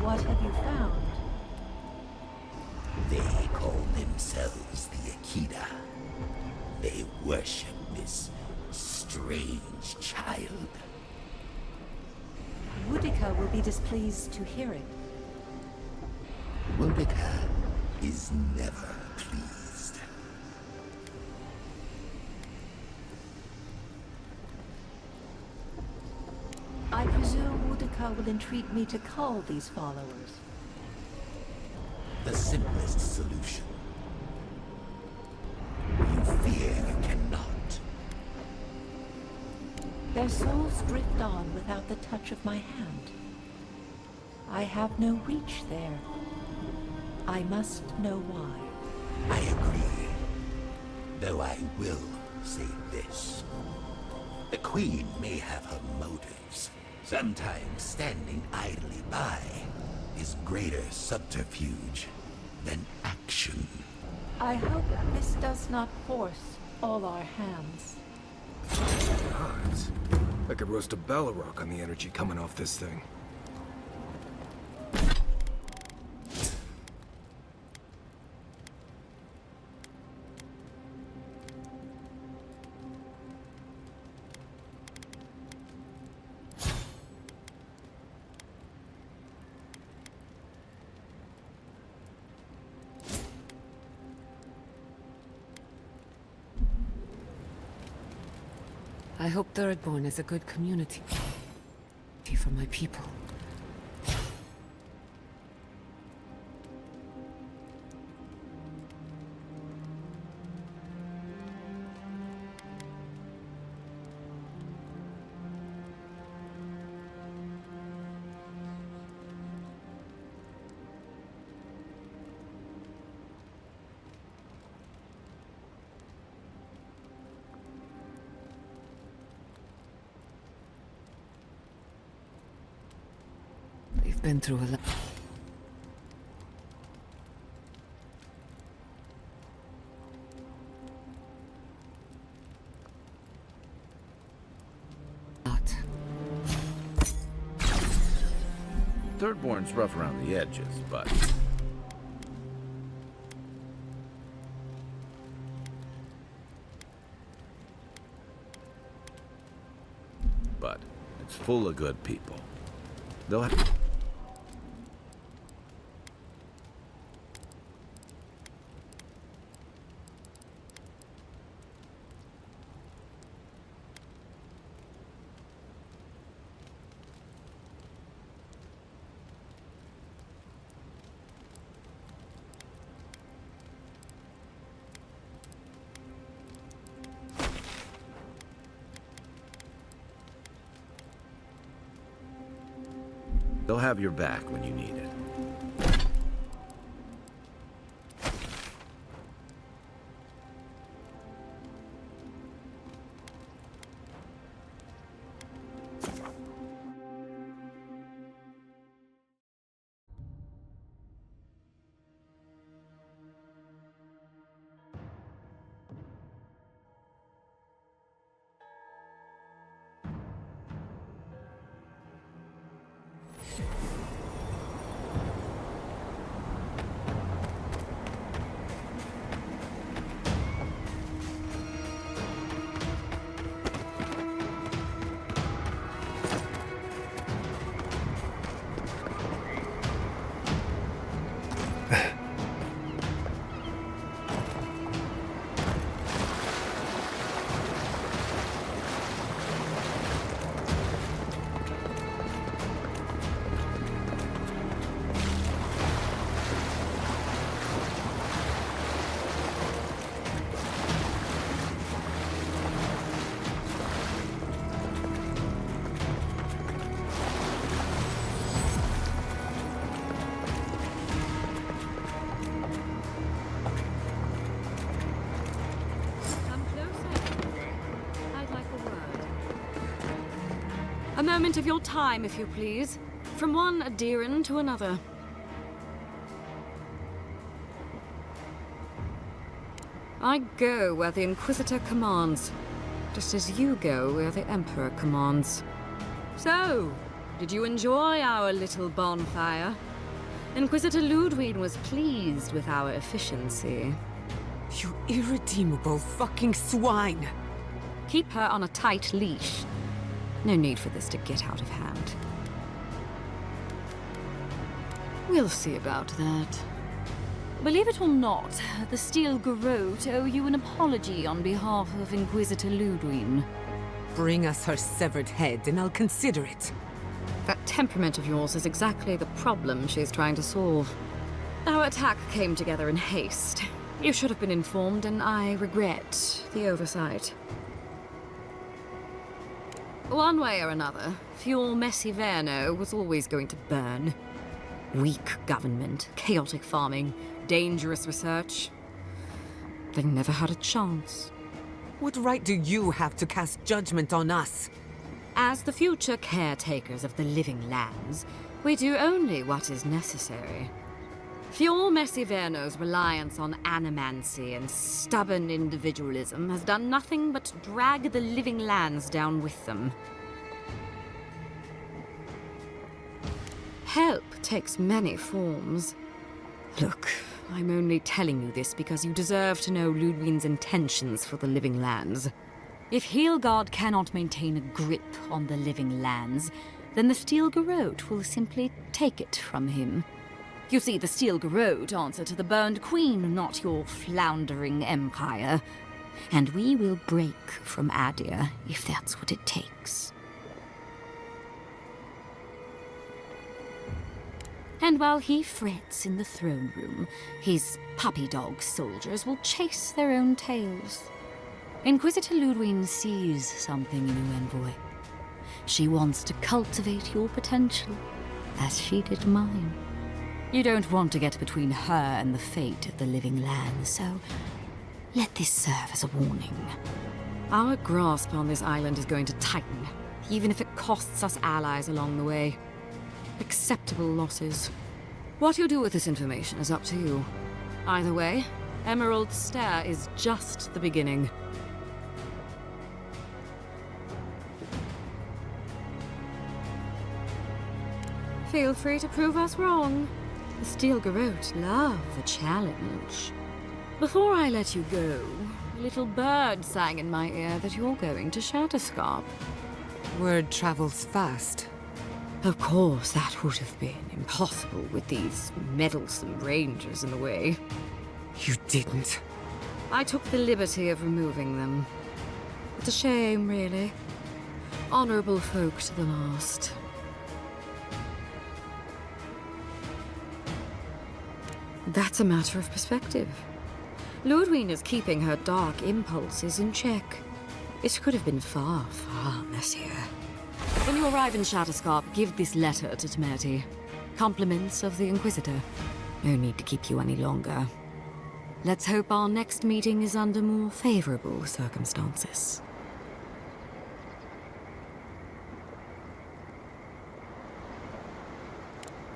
What have you found? They call themselves the Akita. They worship this strange child. Boudica will be displeased to hear it. Boudica is never pleased. I presume Boudica will entreat me to cull these followers. The simplest solution. You fear you cannot. Their souls drift on without the touch of my hand. I have no reach there. I must know why. I agree. Though I will say this. The Queen may have her motives. Sometimes standing idly by is greater subterfuge than action. I hope this does not force all our hands. Odds. I could roast a Balrog on the energy coming off this thing. I hope Thirdborn is a good community for my people. We've been through a lot. Thirdborn's rough around the edges, but... it's full of good people. They'll have... They'll have your back when you need it. A moment of your time, if you please. From one Adiran to another. I go where the Inquisitor commands, just as you go where the Emperor commands. So, did you enjoy our little bonfire? Inquisitor Ludwig was pleased with our efficiency. You irredeemable fucking swine! Keep her on a tight leash. No need for this to get out of hand. We'll see about that. Believe it or not, the Steel Garrote owe you an apology on behalf of Inquisitor Ludwig. Bring us her severed head and I'll consider it. That temperament of yours is exactly the problem she's trying to solve. Our attack came together in haste. You should have been informed, and I regret the oversight. One way or another, Fjord Messiverno was always going to burn. Weak government, chaotic farming, dangerous research. They never had a chance. What right do you have to cast judgment on us? As the future caretakers of the living lands, we do only what is necessary. Fjord Messiverno's reliance on animancy and stubborn individualism has done nothing but drag the living lands down with them. Help takes many forms. Look, I'm only telling you this because you deserve to know Ludwig's intentions for the living lands. If Heelgard cannot maintain a grip on the living lands, then the Steel Garrote will simply take it from him. You see, the Steel Garrote answer to the Burned Queen, not your floundering empire. And we will break from Adir if that's what it takes. And while he frets in the throne room, his puppy dog soldiers will chase their own tails. Inquisitor Ludwig sees something in you, envoy. She wants to cultivate your potential, as she did mine. You don't want to get between her and the fate of the living land, so let this serve as a warning. Our grasp on this island is going to tighten, even if it costs us allies along the way. Acceptable losses. What you do with this information is up to you. Either way, Emerald Stair is just the beginning. Feel free to prove us wrong. The Steel Garrote love the challenge. Before I let you go, a little bird sang in my ear that you're going to Shatterscarp. Word travels fast. Of course, that would have been impossible with these meddlesome rangers in the way. You didn't. I took the liberty of removing them. It's a shame, really. Honorable folk to the last. That's a matter of perspective. Ludwig is keeping her dark impulses in check. It could have been far, far messier. When you arrive in Shatterscarp, give this letter to Temerity. Compliments of the Inquisitor. No need to keep you any longer. Let's hope our next meeting is under more favorable circumstances.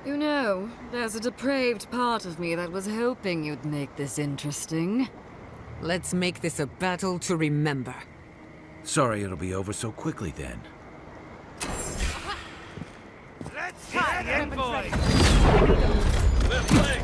You know, there's a depraved part of me that was hoping you'd make this interesting. Let's make this a battle to remember. Sorry it'll be over so quickly then. Let's get him, boys! Left leg!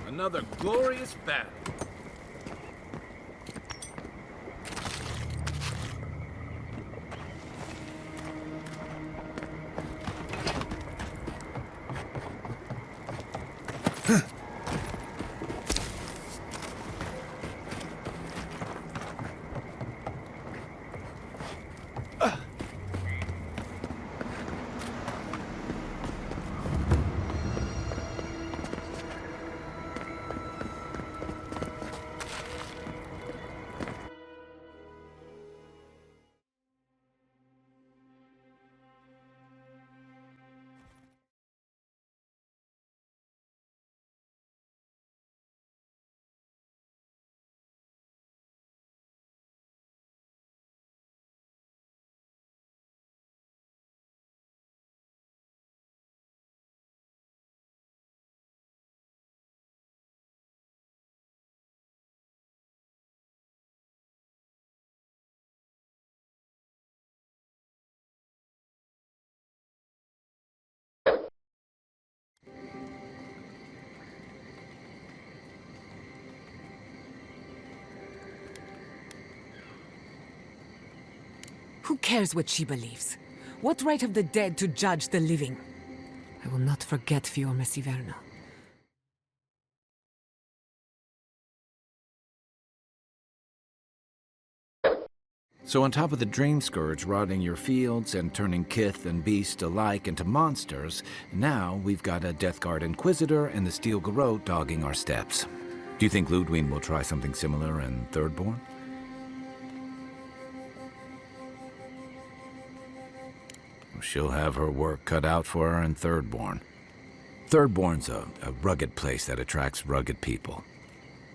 Another glorious battle. Who cares what she believes? What right have the dead to judge the living? I will not forget Fiorma Siverna. So on top of the Dream Scourge rotting your fields and turning kith and beast alike into monsters, now we've got a Death Guard Inquisitor and the Steel Garrote dogging our steps. Do you think Ludwine will try something similar in Thirdborn? She'll have her work cut out for her in Thirdborn. Thirdborn's a rugged place that attracts rugged people.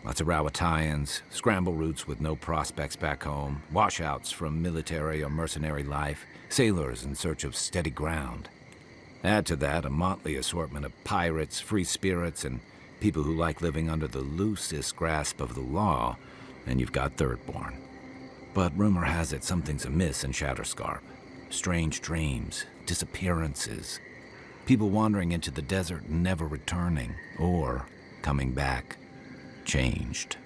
Lots of Rawatayans, scramble routes with no prospects back home, washouts from military or mercenary life, sailors in search of steady ground. Add to that a motley assortment of pirates, free spirits, and people who like living under the loosest grasp of the law, and you've got Thirdborn. But rumor has it something's amiss in Shatterscarp. Strange dreams, disappearances, people wandering into the desert and never returning, or coming back. Changed.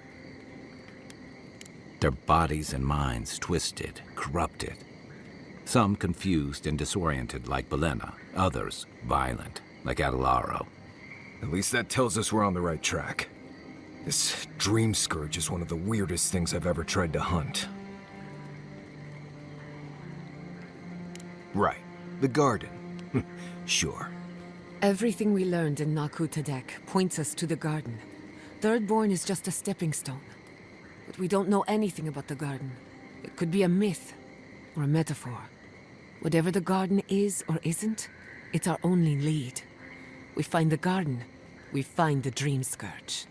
Their bodies and minds twisted, corrupted. Some confused and disoriented like Belena, others violent like Adelaro. At least that tells us we're on the right track. This Dream Scourge is one of the weirdest things I've ever tried to hunt. Right, the garden. Sure. Everything we learned in Naku Tadek points us to the garden. Thirdborn is just a stepping stone. But we don't know anything about the garden. It could be a myth, or a metaphor. Whatever the garden is or isn't, it's our only lead. We find the garden, we find the Dream Scourge.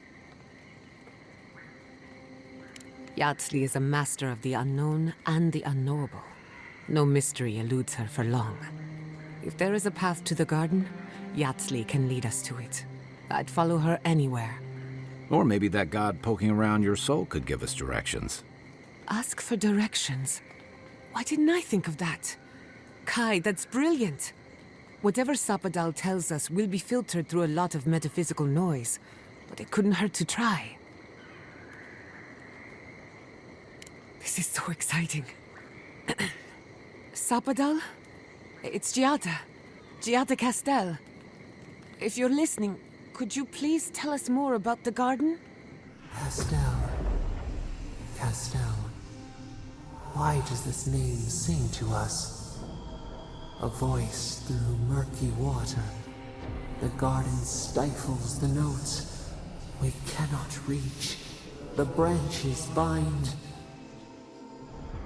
Yatsley is a master of the unknown and the unknowable. No mystery eludes her for long. If there is a path to the garden, Yatsley can lead us to it. I'd follow her anywhere. Or maybe that god poking around your soul could give us directions. Ask for directions. Why didn't I think of that? Kai, that's brilliant. Whatever Sapadal tells us will be filtered through a lot of metaphysical noise, but it couldn't hurt to try. This is so exciting. Sapadal? It's Giada. Giada Castel. If you're listening, could you please tell us more about the garden? Castel. Why does this name sing to us? A voice through murky water. The garden stifles the notes. We cannot reach. The branches bind.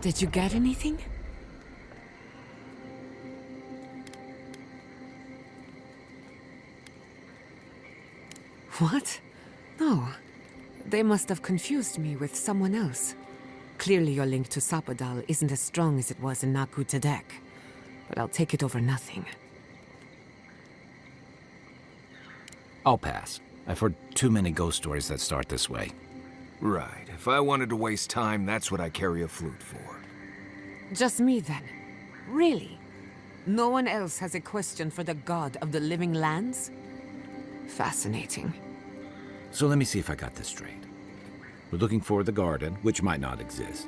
Did you get anything? What? No. They must have confused me with someone else. Clearly your link to Sapadal isn't as strong as it was in Naku Tadek. But I'll take it over nothing. I'll pass. I've heard too many ghost stories that start this way. Right. If I wanted to waste time, that's what I carry a flute for. Just me then? Really? No one else has a question for the god of the living lands? Fascinating. So let me see if I got this straight. We're looking for the garden, which might not exist.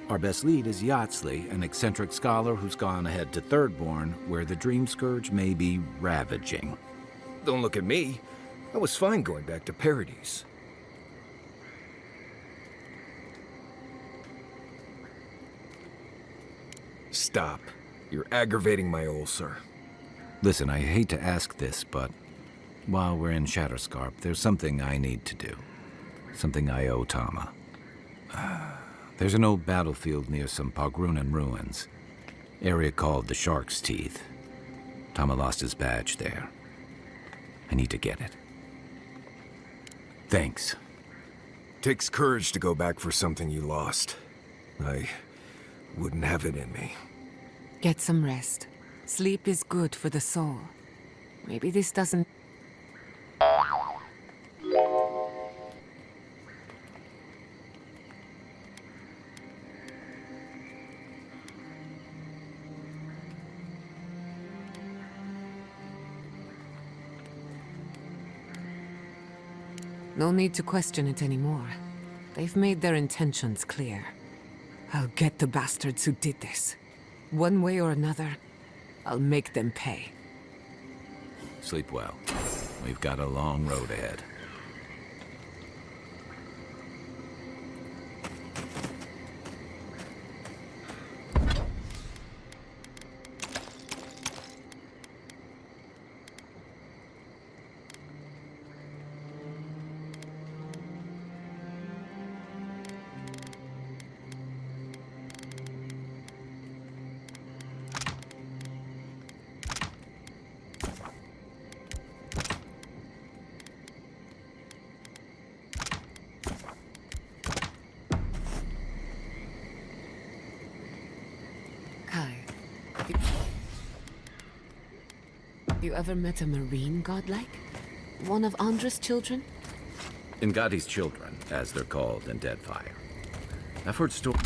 Our best lead is Yatsley, an eccentric scholar who's gone ahead to Thirdborn, where the Dream Scourge may be ravaging. Don't look at me. I was fine going back to Paradise. Stop. You're aggravating my ulcer. Listen, I hate to ask this, but while we're in Shatterscarp, there's something I need to do. Something I owe Tama. There's an old battlefield near some Pogrunan ruins. Area called the Shark's Teeth. Tama lost his badge there. I need to get it. Thanks. Takes courage to go back for something you lost. I wouldn't have it in me. Get some rest. Sleep is good for the soul. Maybe this doesn't... No need to question it anymore. They've made their intentions clear. I'll get the bastards who did this. One way or another, I'll make them pay. Sleep well. We've got a long road ahead. You ever met a marine godlike? One of Andra's children? Ingadi's children, as they're called in Deadfire. I've heard stories.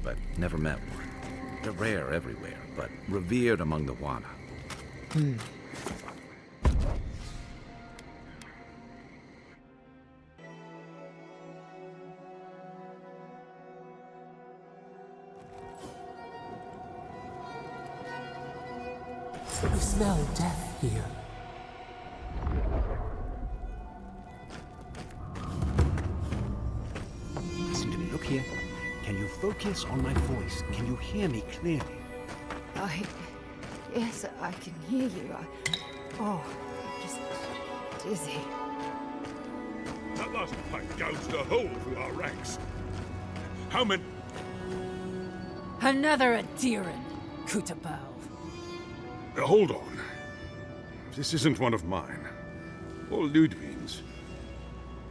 But never met one. They're rare everywhere, but revered among the Wana. We smell death here. Listen to me, look here. Can you focus on my voice? Can you hear me clearly? Yes, I can hear you. I'm just dizzy. That last pipe gouged a hole through our ranks. How many? Another Adiran, Kutabao. Hold on. This isn't one of mine. Or Ludwig's.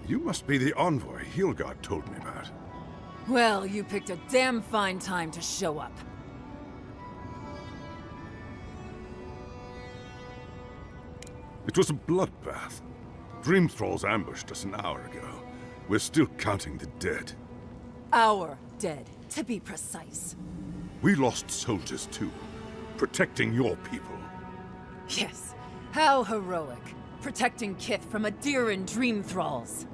You must be the envoy Hilgard told me about. Well, you picked a damn fine time to show up. It was a bloodbath. Dream Thralls ambushed us an hour ago. We're still counting the dead. Our dead, to be precise. We lost soldiers too, protecting your people. Yes, how heroic. Protecting Kith from Adiran Dream Thralls.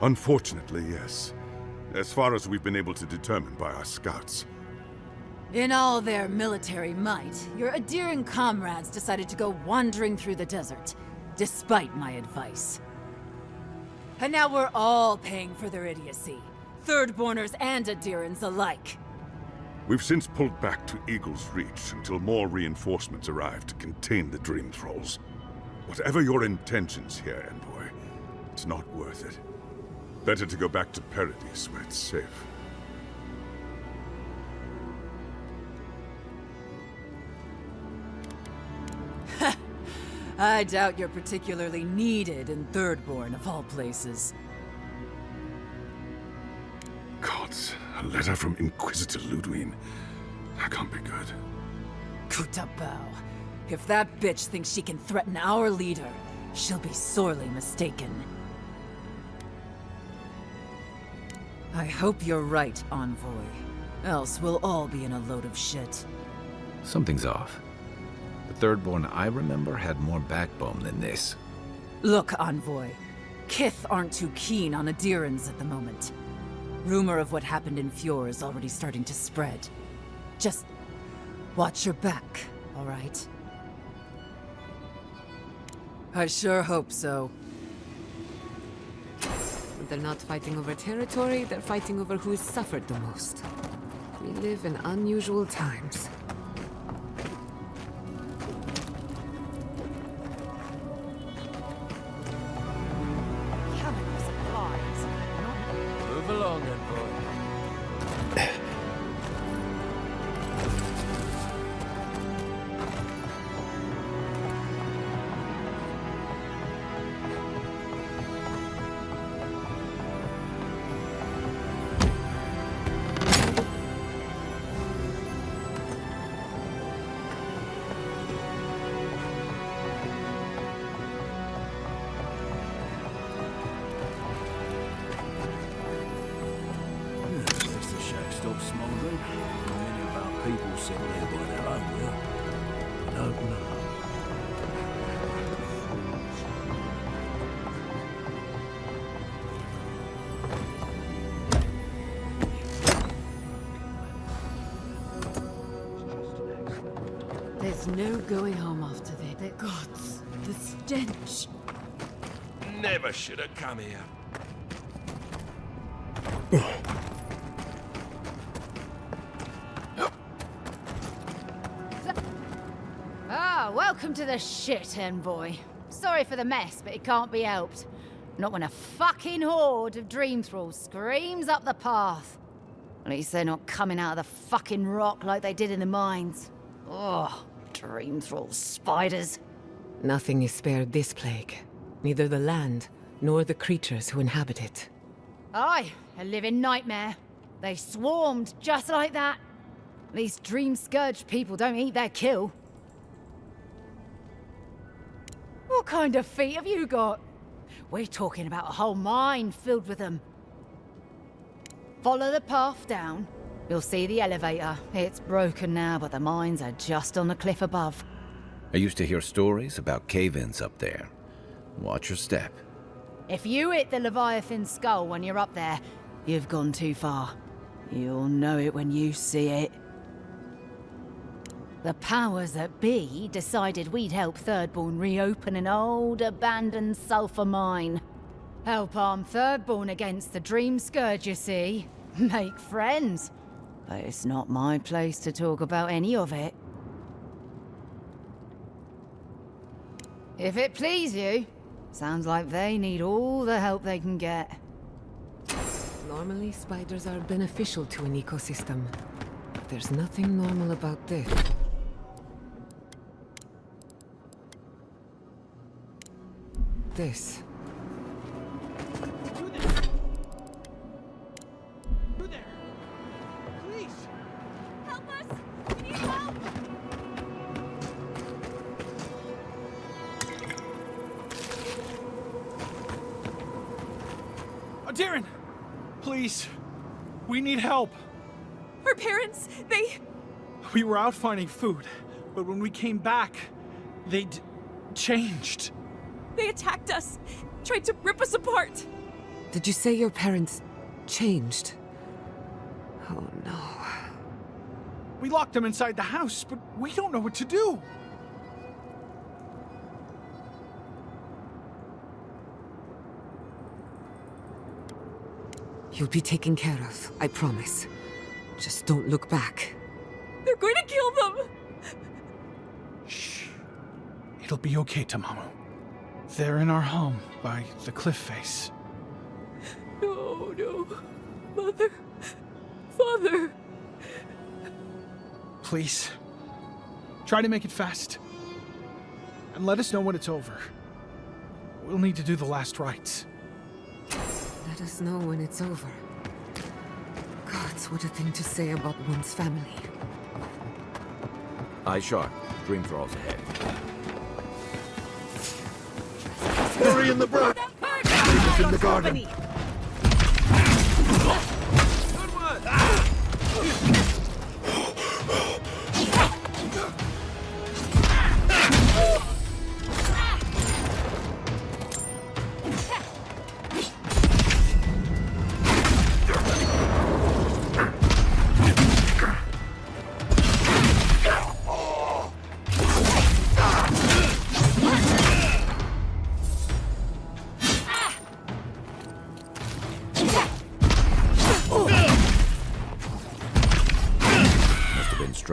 Unfortunately, yes. As far as we've been able to determine by our scouts. In all their military might, your Adiran comrades decided to go wandering through the desert, despite my advice. And now we're all paying for their idiocy. Thirdborners and Adirans alike. We've since pulled back to Eagle's Reach until more reinforcements arrive to contain the Dream Thralls. Whatever your intentions here, Envoy, it's not worth it. Better to go back to Paradise where it's safe. I doubt you're particularly needed in Thirdborn, of all places. Gods, a letter from Inquisitor Ludwig. That can't be good. Kutabao. If that bitch thinks she can threaten our leader, she'll be sorely mistaken. I hope you're right, Envoy. Else we'll all be in a load of shit. Something's off. The Thirdborn I remember had more backbone than this. Look, Envoy. Kith aren't too keen on adherents at the moment. Rumor of what happened in Fjord is already starting to spread. Just watch your back, all right? I sure hope so. They're not fighting over territory, they're fighting over who's suffered the most. We live in unusual times. Move along, envoy. Stop smouldering. Many of our people sit there by their own will. I don't know. There's no going home after this. The gods, the stench. Never should have come here. Ah, welcome to the shit, envoy. Sorry for the mess, but it can't be helped. Not when a fucking horde of dream thralls screams up the path. At least they're not coming out of the fucking rock like they did in the mines. Oh, dream thrall spiders. Nothing is spared this plague. Neither the land, nor the creatures who inhabit it. Aye, a living nightmare. They swarmed just like that. These dream scourge people don't eat their kill. What kind of feet have you got? We're talking about a whole mine filled with them. Follow the path down. You'll see the elevator. It's broken now, but the mines are just on the cliff above. I used to hear stories about cave-ins up there. Watch your step. If you hit the Leviathan skull when you're up there, you've gone too far. You'll know it when you see it. The powers that be decided we'd help Thirdborn reopen an old, abandoned sulfur mine. Help arm Thirdborn against the Dream Scourge, you see. Make friends. But it's not my place to talk about any of it. If it please you, sounds like they need all the help they can get. Normally, spiders are beneficial to an ecosystem. But there's nothing normal about this. This. Who there? Please! Help us! We need help! Darren! Please! We need help! Our parents, We were out finding food, but when we came back, they'd changed. They attacked us, tried to rip us apart. Did you say your parents changed? Oh no. We locked them inside the house, but we don't know what to do. You'll be taken care of, I promise. Just don't look back. They're going to kill them! Shh. It'll be okay, Tamamu. They're in our home, by the cliff face. No, no. Mother. Father. Please. Try to make it fast. And let us know when it's over. We'll need to do the last rites. Let us know when it's over. Gods, what a thing to say about one's family. Eye sharp. Dream thralls ahead. Hurry in the brush! Leave in the garden. Good one!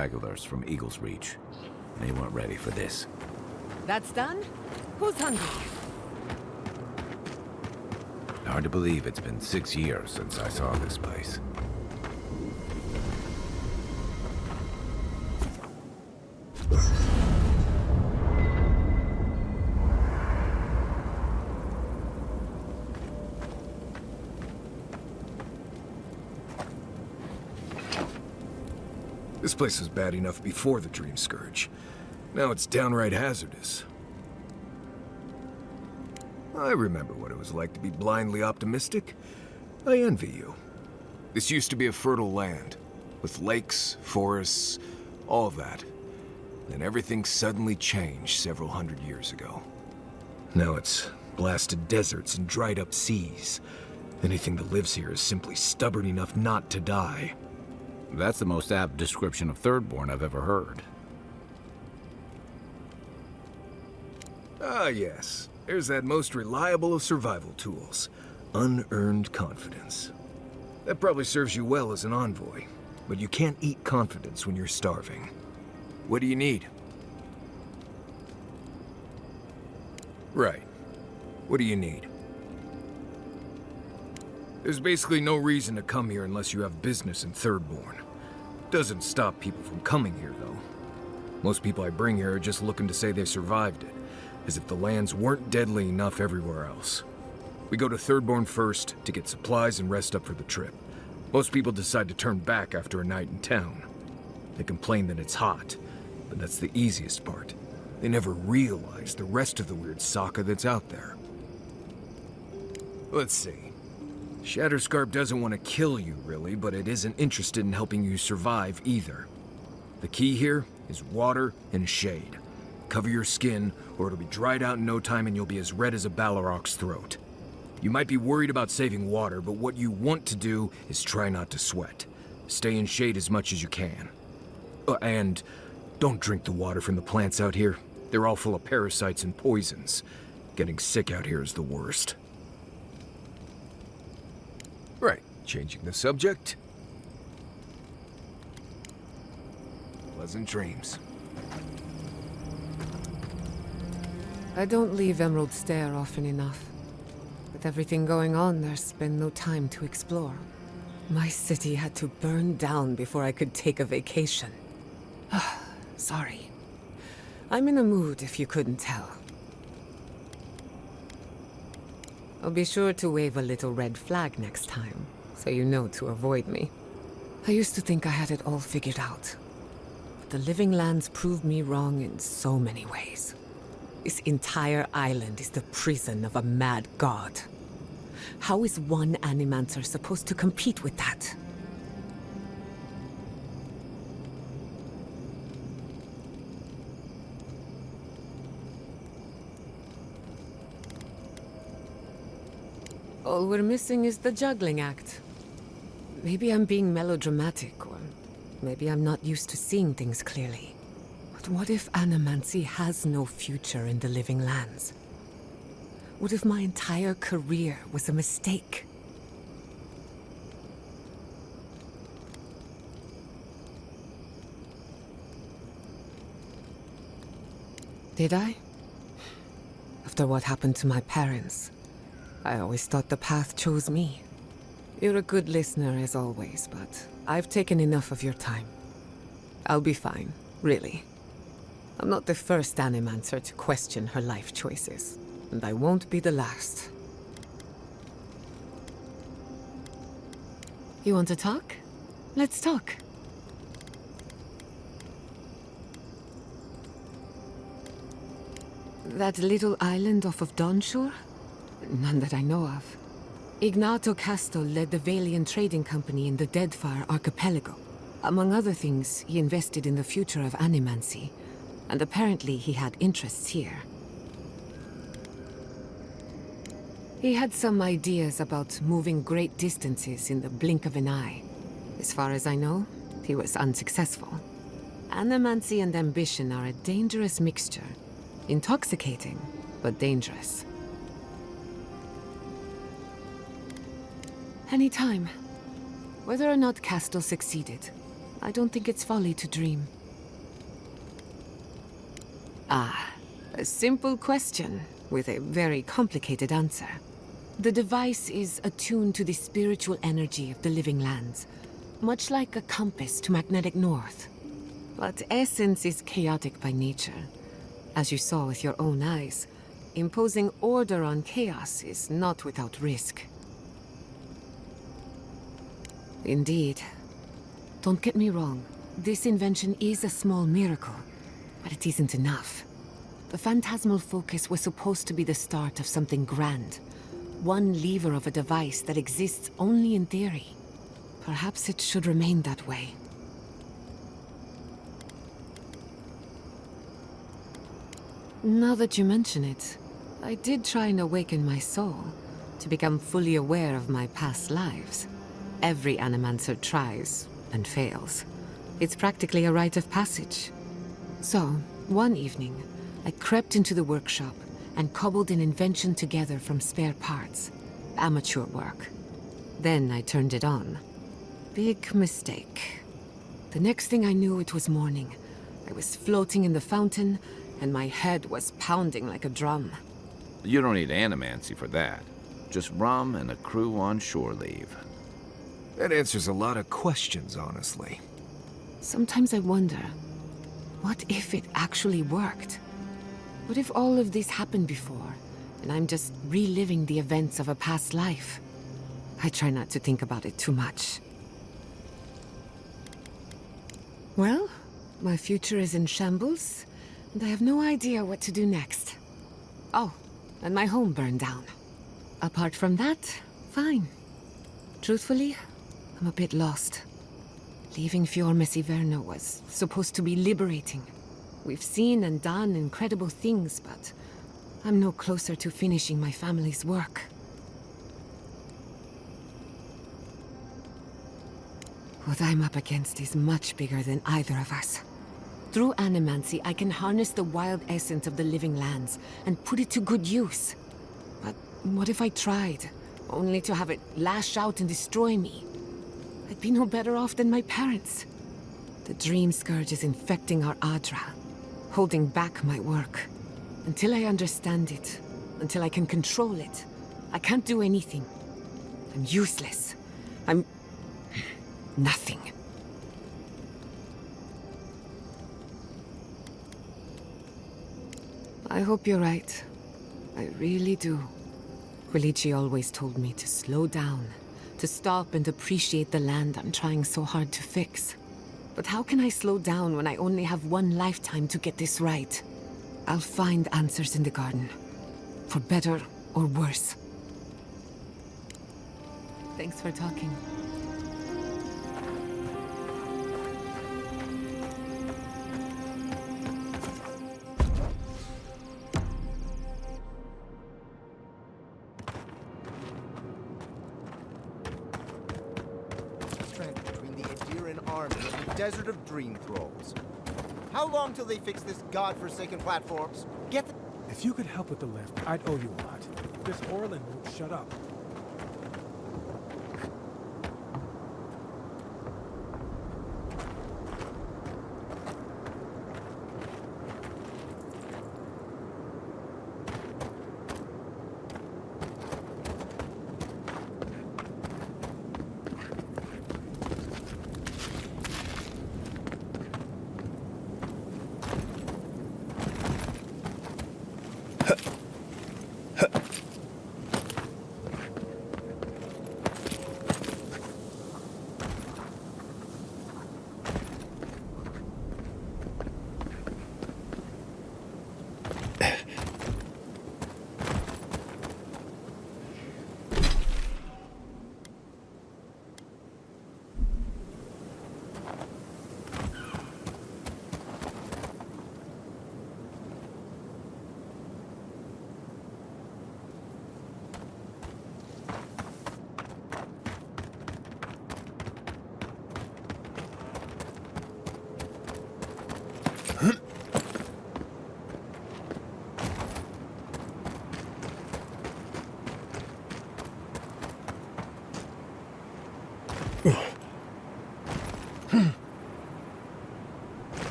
stragglers from Eagle's Reach. They weren't ready for this. That's done? Who's hungry? Hard to believe it's been 6 years since I saw this place. This place was bad enough before the Dream Scourge. Now it's downright hazardous. I remember what it was like to be blindly optimistic. I envy you. This used to be a fertile land, with lakes, forests, all of that. Then everything suddenly changed several hundred years ago. Now it's blasted deserts and dried up seas. Anything that lives here is simply stubborn enough not to die. That's the most apt description of Thirdborn I've ever heard. Ah, yes. There's that most reliable of survival tools. Unearned confidence. That probably serves you well as an envoy, but you can't eat confidence when you're starving. What do you need? Right. What do you need? There's basically no reason to come here unless you have business in Thirdborn. Doesn't stop people from coming here, though. Most people I bring here are just looking to say they survived it, as if the lands weren't deadly enough everywhere else. We go to Thirdborn first to get supplies and rest up for the trip. Most people decide to turn back after a night in town. They complain that it's hot, but that's the easiest part. They never realize the rest of the weird Sokka that's out there. Let's see. Shatterscarp doesn't want to kill you, really, but it isn't interested in helping you survive either. The key here is water and shade. Cover your skin, or it'll be dried out in no time and you'll be as red as a Balrog's throat. You might be worried about saving water, but what you want to do is try not to sweat. Stay in shade as much as you can. And don't drink the water from the plants out here. They're all full of parasites and poisons. Getting sick out here is the worst. Right, changing the subject. Pleasant dreams. I don't leave Emerald Stair often enough. With everything going on, there's been no time to explore. My city had to burn down before I could take a vacation. Sorry. I'm in a mood, if you couldn't tell. I'll be sure to wave a little red flag next time, so you know to avoid me. I used to think I had it all figured out. But the Living Lands proved me wrong in so many ways. This entire island is the prison of a mad god. How is one Animancer supposed to compete with that? All we're missing is the juggling act. Maybe I'm being melodramatic, or maybe I'm not used to seeing things clearly. But what if Animancy has no future in the Living Lands? What if my entire career was a mistake? Did I? After what happened to my parents, I always thought the path chose me. You're a good listener as always, but I've taken enough of your time. I'll be fine, really. I'm not the first Animancer to question her life choices, and I won't be the last. You want to talk? Let's talk. That little island off of Dawnshore? None that I know of. Ignato Casto led the Valian trading company in the Deadfire archipelago. Among other things, he invested in the future of Animancy, and apparently he had interests here. He had some ideas about moving great distances in the blink of an eye. As far as I know, he was unsuccessful. Animancy and ambition are a dangerous mixture. Intoxicating, but dangerous. Anytime. Whether or not Castle succeeded, I don't think it's folly to dream. Ah, a simple question with a very complicated answer. The device is attuned to the spiritual energy of the living lands, much like a compass to magnetic north. But essence is chaotic by nature. As you saw with your own eyes, imposing order on chaos is not without risk. Indeed. Don't get me wrong, this invention is a small miracle, but it isn't enough. The phantasmal focus was supposed to be the start of something grand. One lever of a device that exists only in theory. Perhaps it should remain that way. Now that you mention it, I did try and awaken my soul to become fully aware of my past lives. Every animancer tries and fails. It's practically a rite of passage. So, one evening, I crept into the workshop and cobbled an invention together from spare parts. Amateur work. Then I turned it on. Big mistake. The next thing I knew, it was morning. I was floating in the fountain, and my head was pounding like a drum. You don't need animancy for that. Just rum and a crew on shore leave. That answers a lot of questions, honestly. Sometimes I wonder, what if it actually worked? What if all of this happened before, and I'm just reliving the events of a past life? I try not to think about it too much. Well, my future is in shambles, and I have no idea what to do next. Oh, and my home burned down. Apart from that, fine. Truthfully, I'm a bit lost. Leaving Fiormesiverno was supposed to be liberating. We've seen and done incredible things, but I'm no closer to finishing my family's work. What I'm up against is much bigger than either of us. Through animancy, I can harness the wild essence of the living lands and put it to good use. But what if I tried, only to have it lash out and destroy me? I'd be no better off than my parents. The dream scourge is infecting our Adra, holding back my work. Until I understand it, until I can control it, I can't do anything. I'm useless. I'm nothing. I hope you're right. I really do. Quilici always told me to slow down, to stop and appreciate the land I'm trying so hard to fix. But how can I slow down when I only have one lifetime to get this right? I'll find answers in the garden. For better or worse. Thanks for talking. Desert of Dream Thralls. How long till they fix this godforsaken platforms? Get the— If you could help with the lift, I'd owe you a lot. This Orlin won't shut up.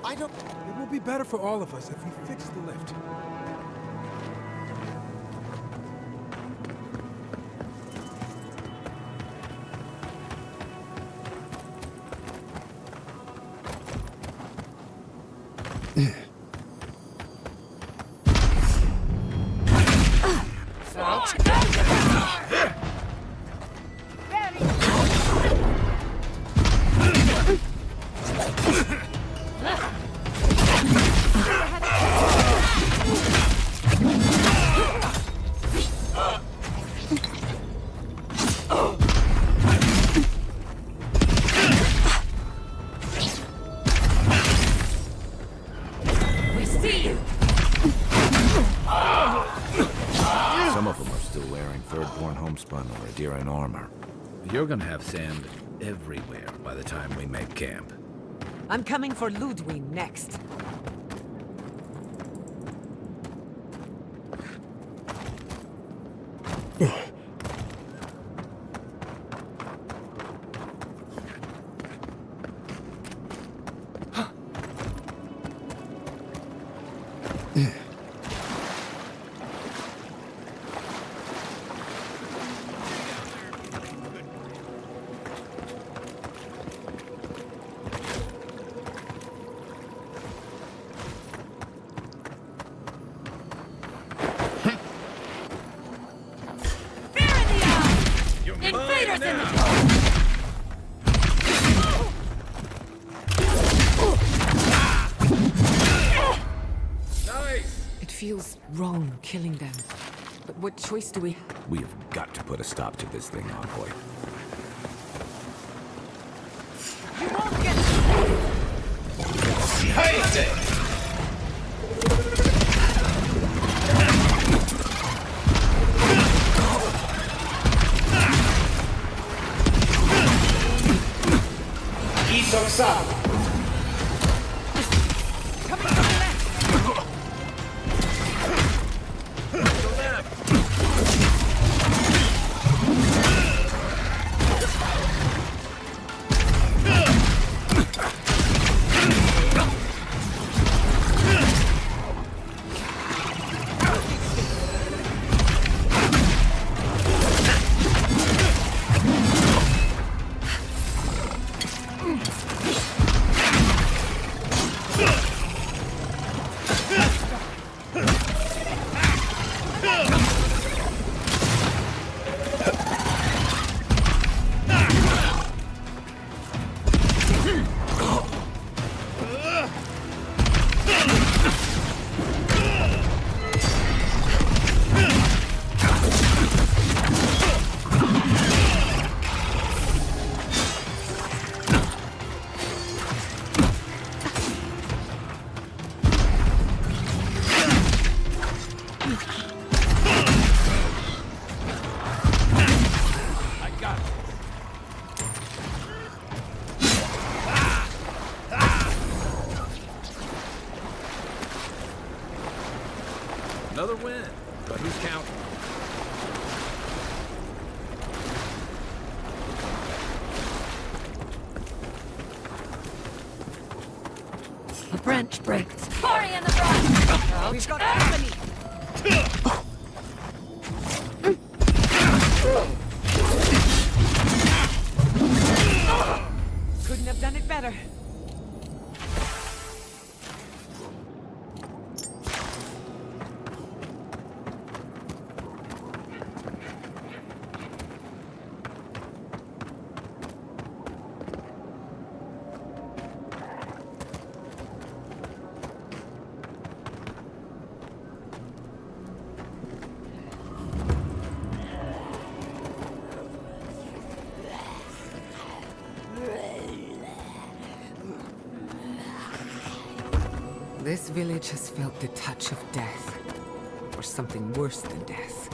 I don't... It will be better for all of us if we fix the lift. In armor. You're gonna have sand everywhere by the time we make camp. I'm coming for Ludwig next. It feels wrong killing them. But what choice do we have? We have got to put a stop to this thing, Envoy. You won't get... Another win, but who's counting? A branch breaks. Hurry in the front! We've got company! Couldn't have done it better. This village has felt the touch of death, or something worse than death.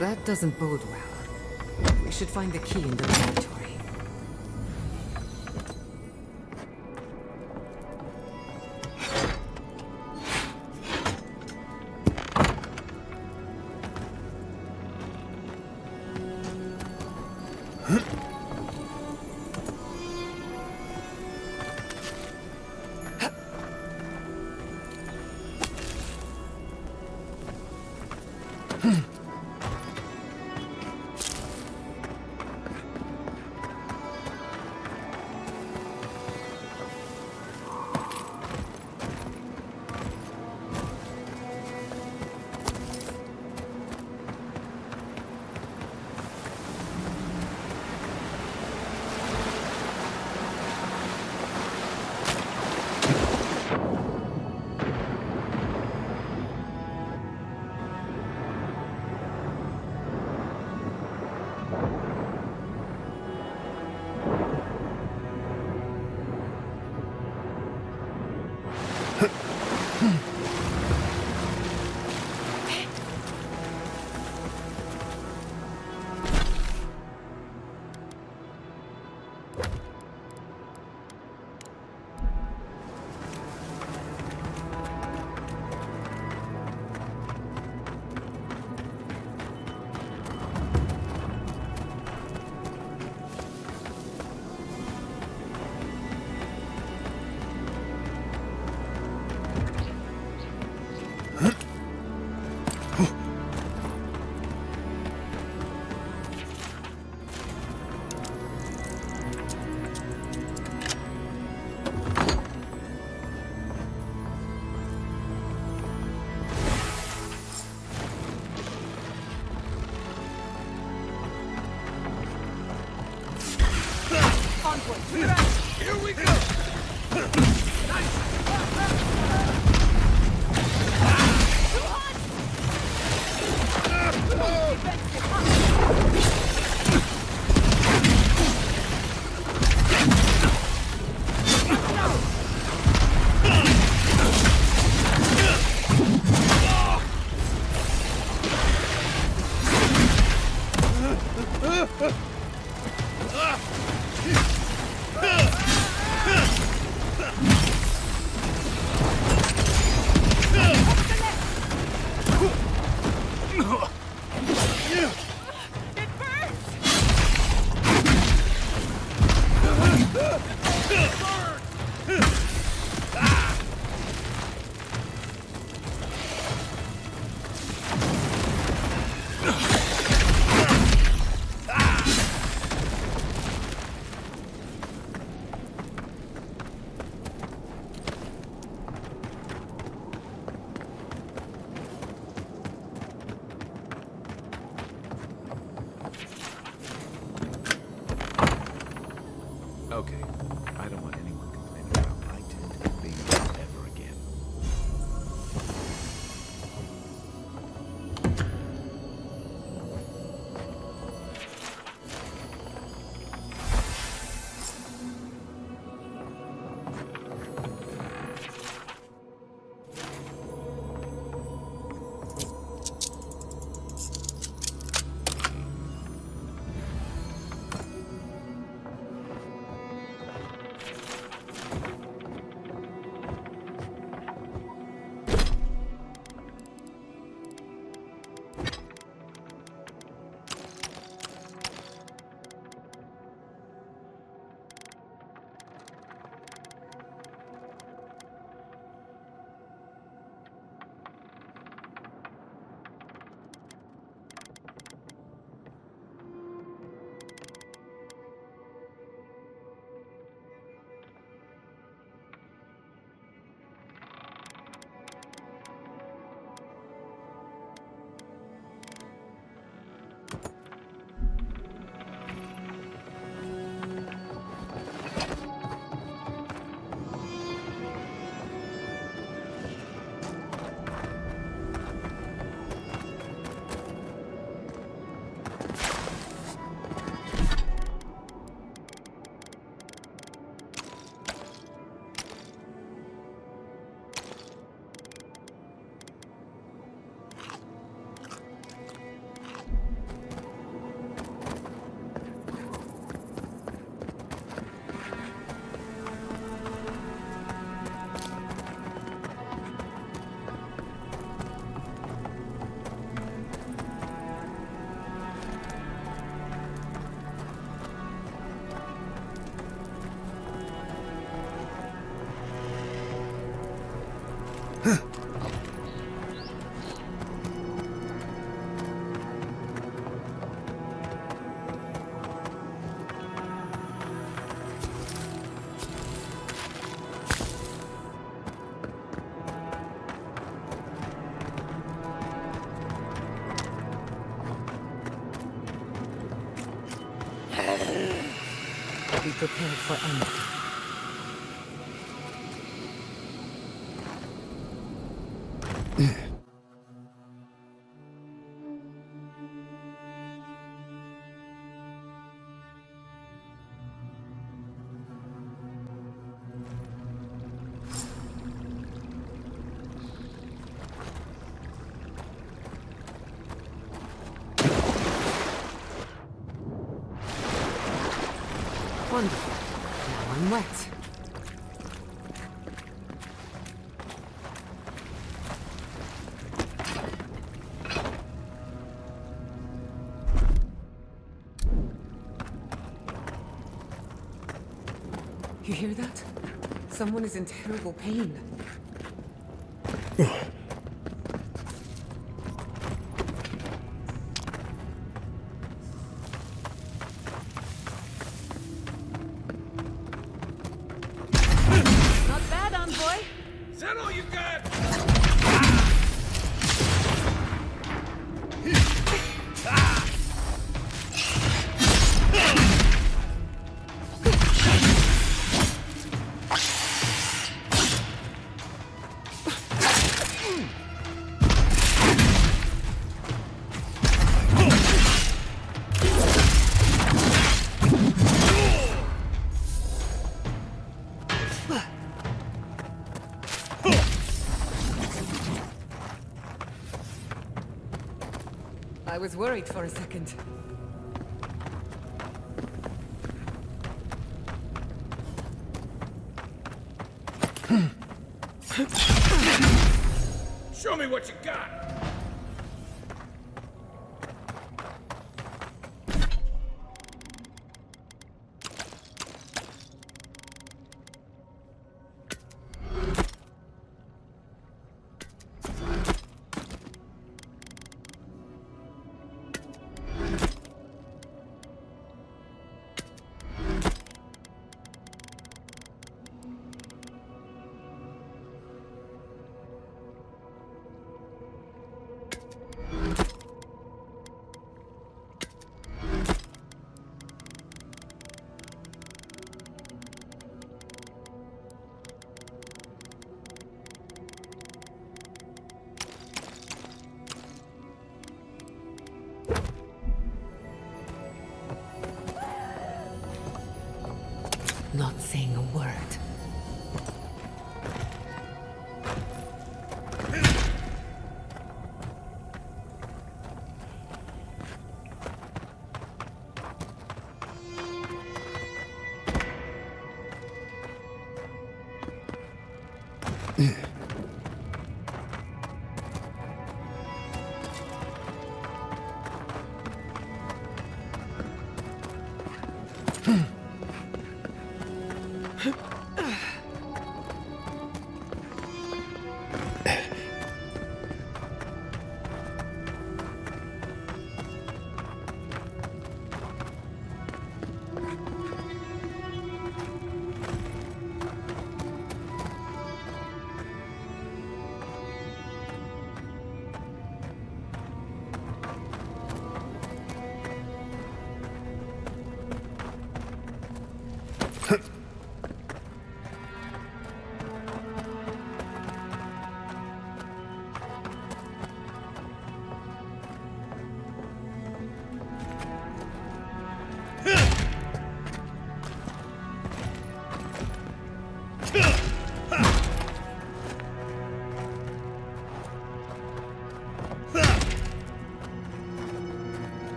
That doesn't bode well. We should find the key in the laboratory. Here we go! Okay, I don't want anyone complaining about my tent being used ever again. be prepared for anything. Wonderful. Now I'm wet. You hear that? Someone is in terrible pain. Not bad, envoy. Is that all you got? I was worried for a second. Show me what you got. Not saying a word.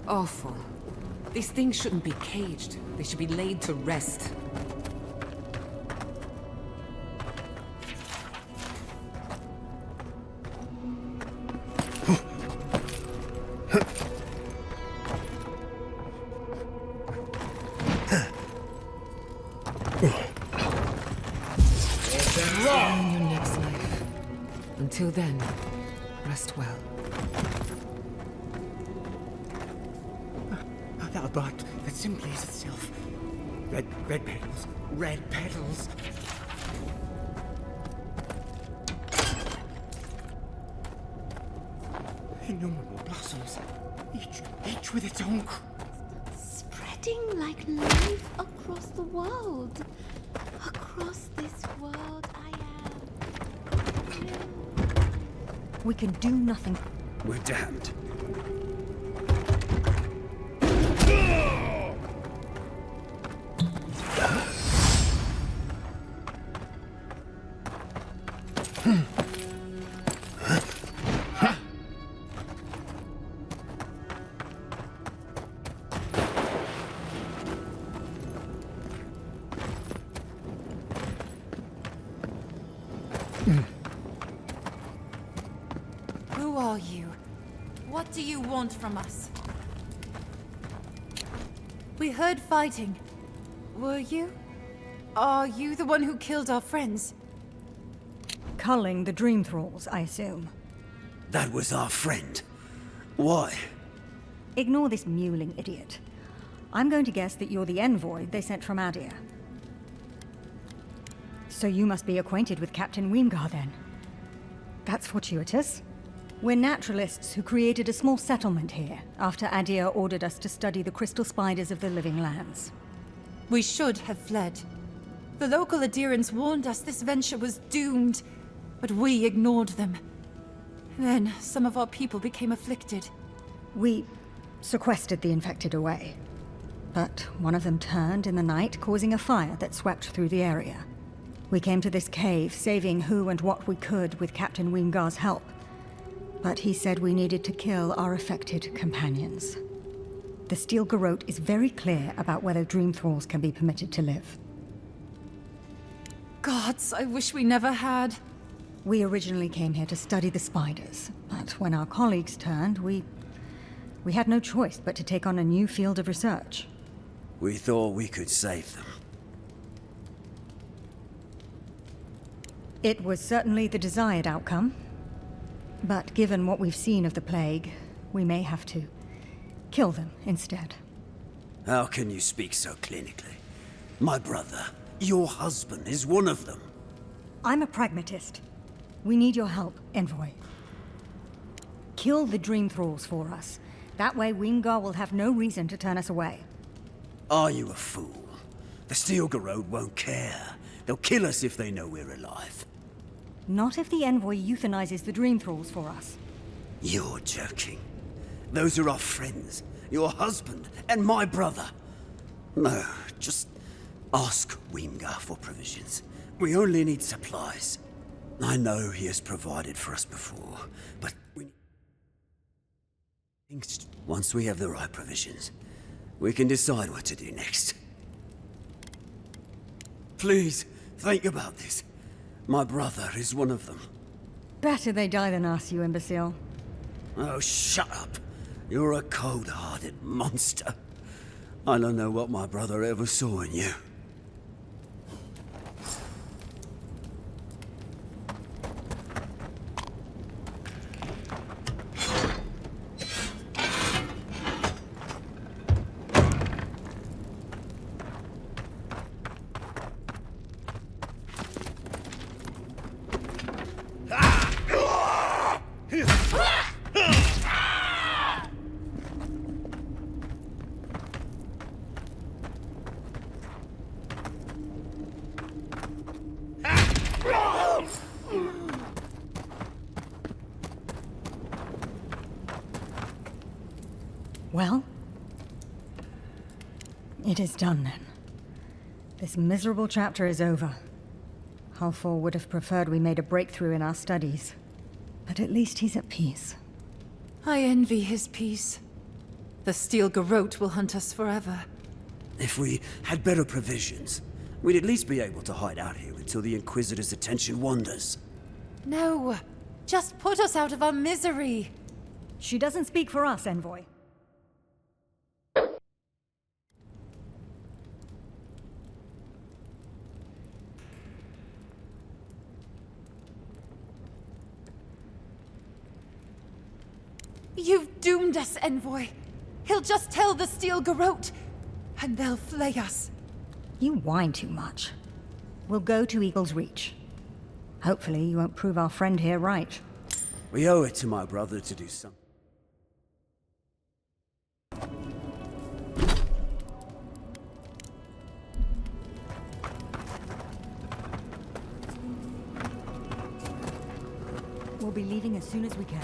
Awful. These things shouldn't be caged. They should be laid to rest. In your next life. Until then, rest well. A bud that simply is itself. Red petals. Red petals. Innumerable blossoms. Each with its own Spreading like life across the world. Across this world I am. We can do nothing. We're damned. Who are you? What do you want from us? We heard fighting. Were you? Are you the one who killed our friends? Culling the Dream Thralls, I assume. That was our friend. Why? Ignore this mewling idiot. I'm going to guess that you're the envoy they sent from Adir. So you must be acquainted with Captain Aelfyr then. That's fortuitous. We're naturalists who created a small settlement here after Adir ordered us to study the crystal spiders of the living lands. We should have fled. The local adherents warned us this venture was doomed, but we ignored them. Then, some of our people became afflicted. We sequestered the infected away. But one of them turned in the night, causing a fire that swept through the area. We came to this cave, saving who and what we could with Captain Wingar's help. But he said we needed to kill our affected companions. The Steel Garrote is very clear about whether Dream Thralls can be permitted to live. Gods, I wish we never had. We originally came here to study the spiders, but when our colleagues turned, we had no choice but to take on a new field of research. We thought we could save them. It was certainly the desired outcome. But given what we've seen of the plague, we may have to kill them instead. How can you speak so clinically? My brother, your husband, is one of them. I'm a pragmatist. We need your help, Envoy. Kill the Dream Thralls for us. That way Wingar will have no reason to turn us away. Are you a fool? The Steel Garrote won't care. They'll kill us if they know we're alive. Not if the Envoy euthanizes the Dream Thralls for us. You're joking. Those are our friends, your husband, and my brother. No, just ask Wingar for provisions. We only need supplies. I know he has provided for us before, but once we have the right provisions, we can decide what to do next. Please, think about this. My brother is one of them. Better they die than us, you imbecile. Oh, shut up. You're a cold-hearted monster. I don't know what my brother ever saw in you. Well? It is done then. This miserable chapter is over. Aelfyr would have preferred we made a breakthrough in our studies. But at least he's at peace. I envy his peace. The Steel Garrote will hunt us forever. If we had better provisions, we'd at least be able to hide out here until the Inquisitor's attention wanders. No, just put us out of our misery. She doesn't speak for us, Envoy. You've doomed us, Envoy. He'll just tell the Steel Garrote, and they'll flay us. You whine too much. We'll go to Eagle's Reach. Hopefully you won't prove our friend here right. We owe it to my brother to do something. We'll be leaving as soon as we can.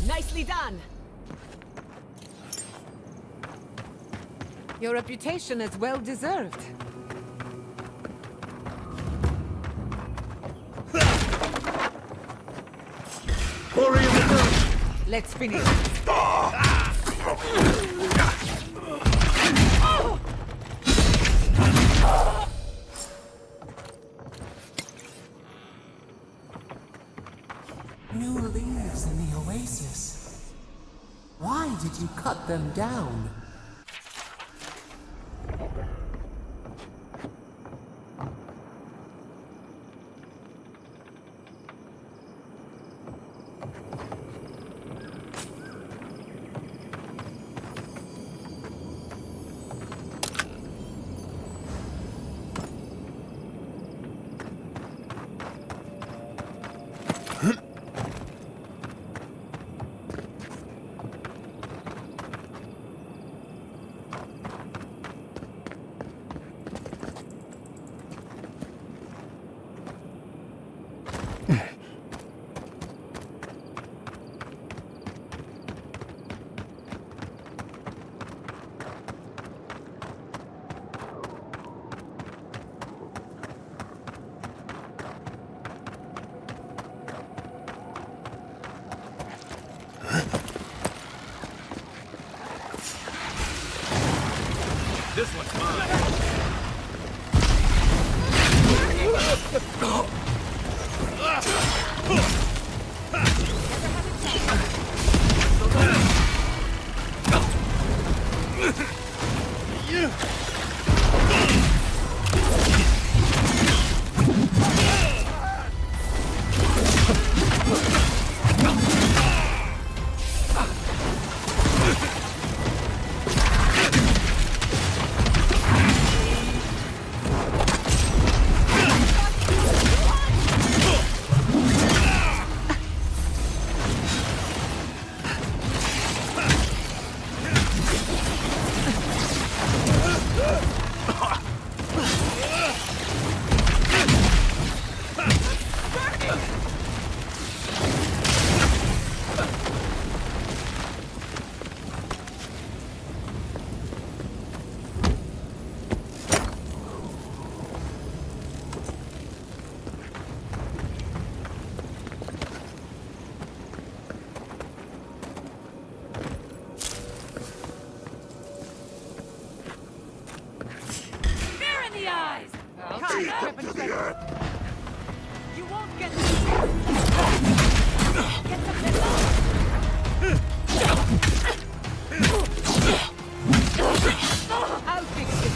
Nicely done. Your reputation is well deserved. Let's finish. New leaves in the oasis. Why did you cut them down? This one's mine. You won't get I'll fix it.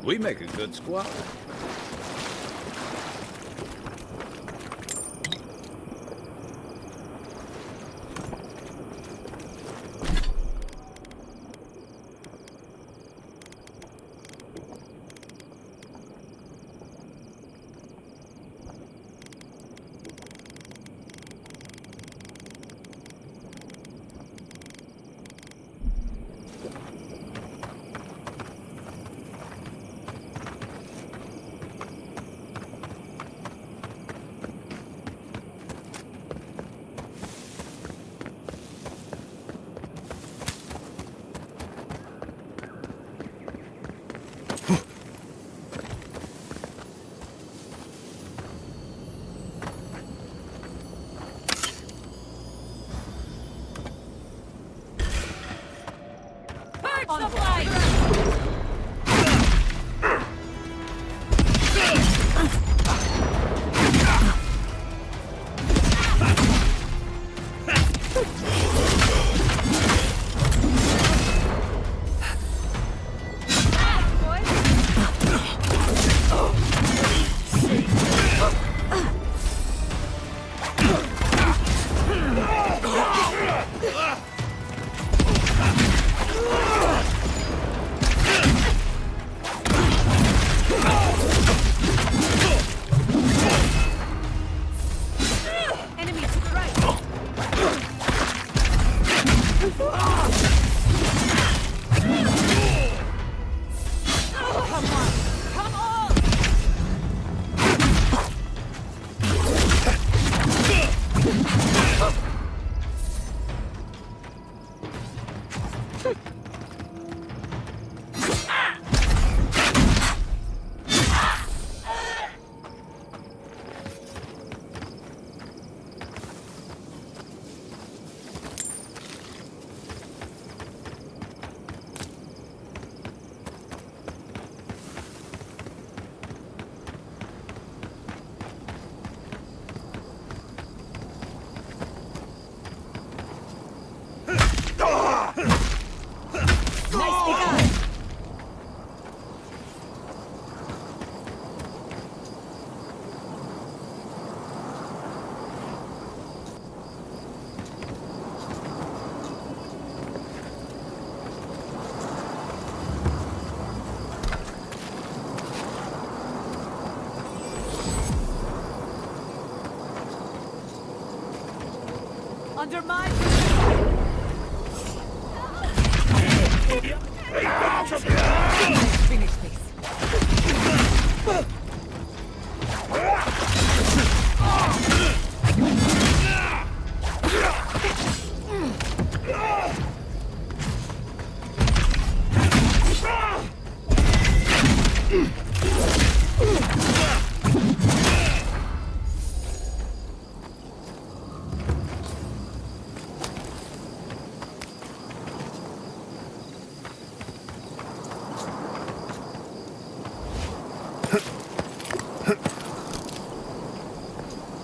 We make a good squad. On the flight! Under my... Finish this.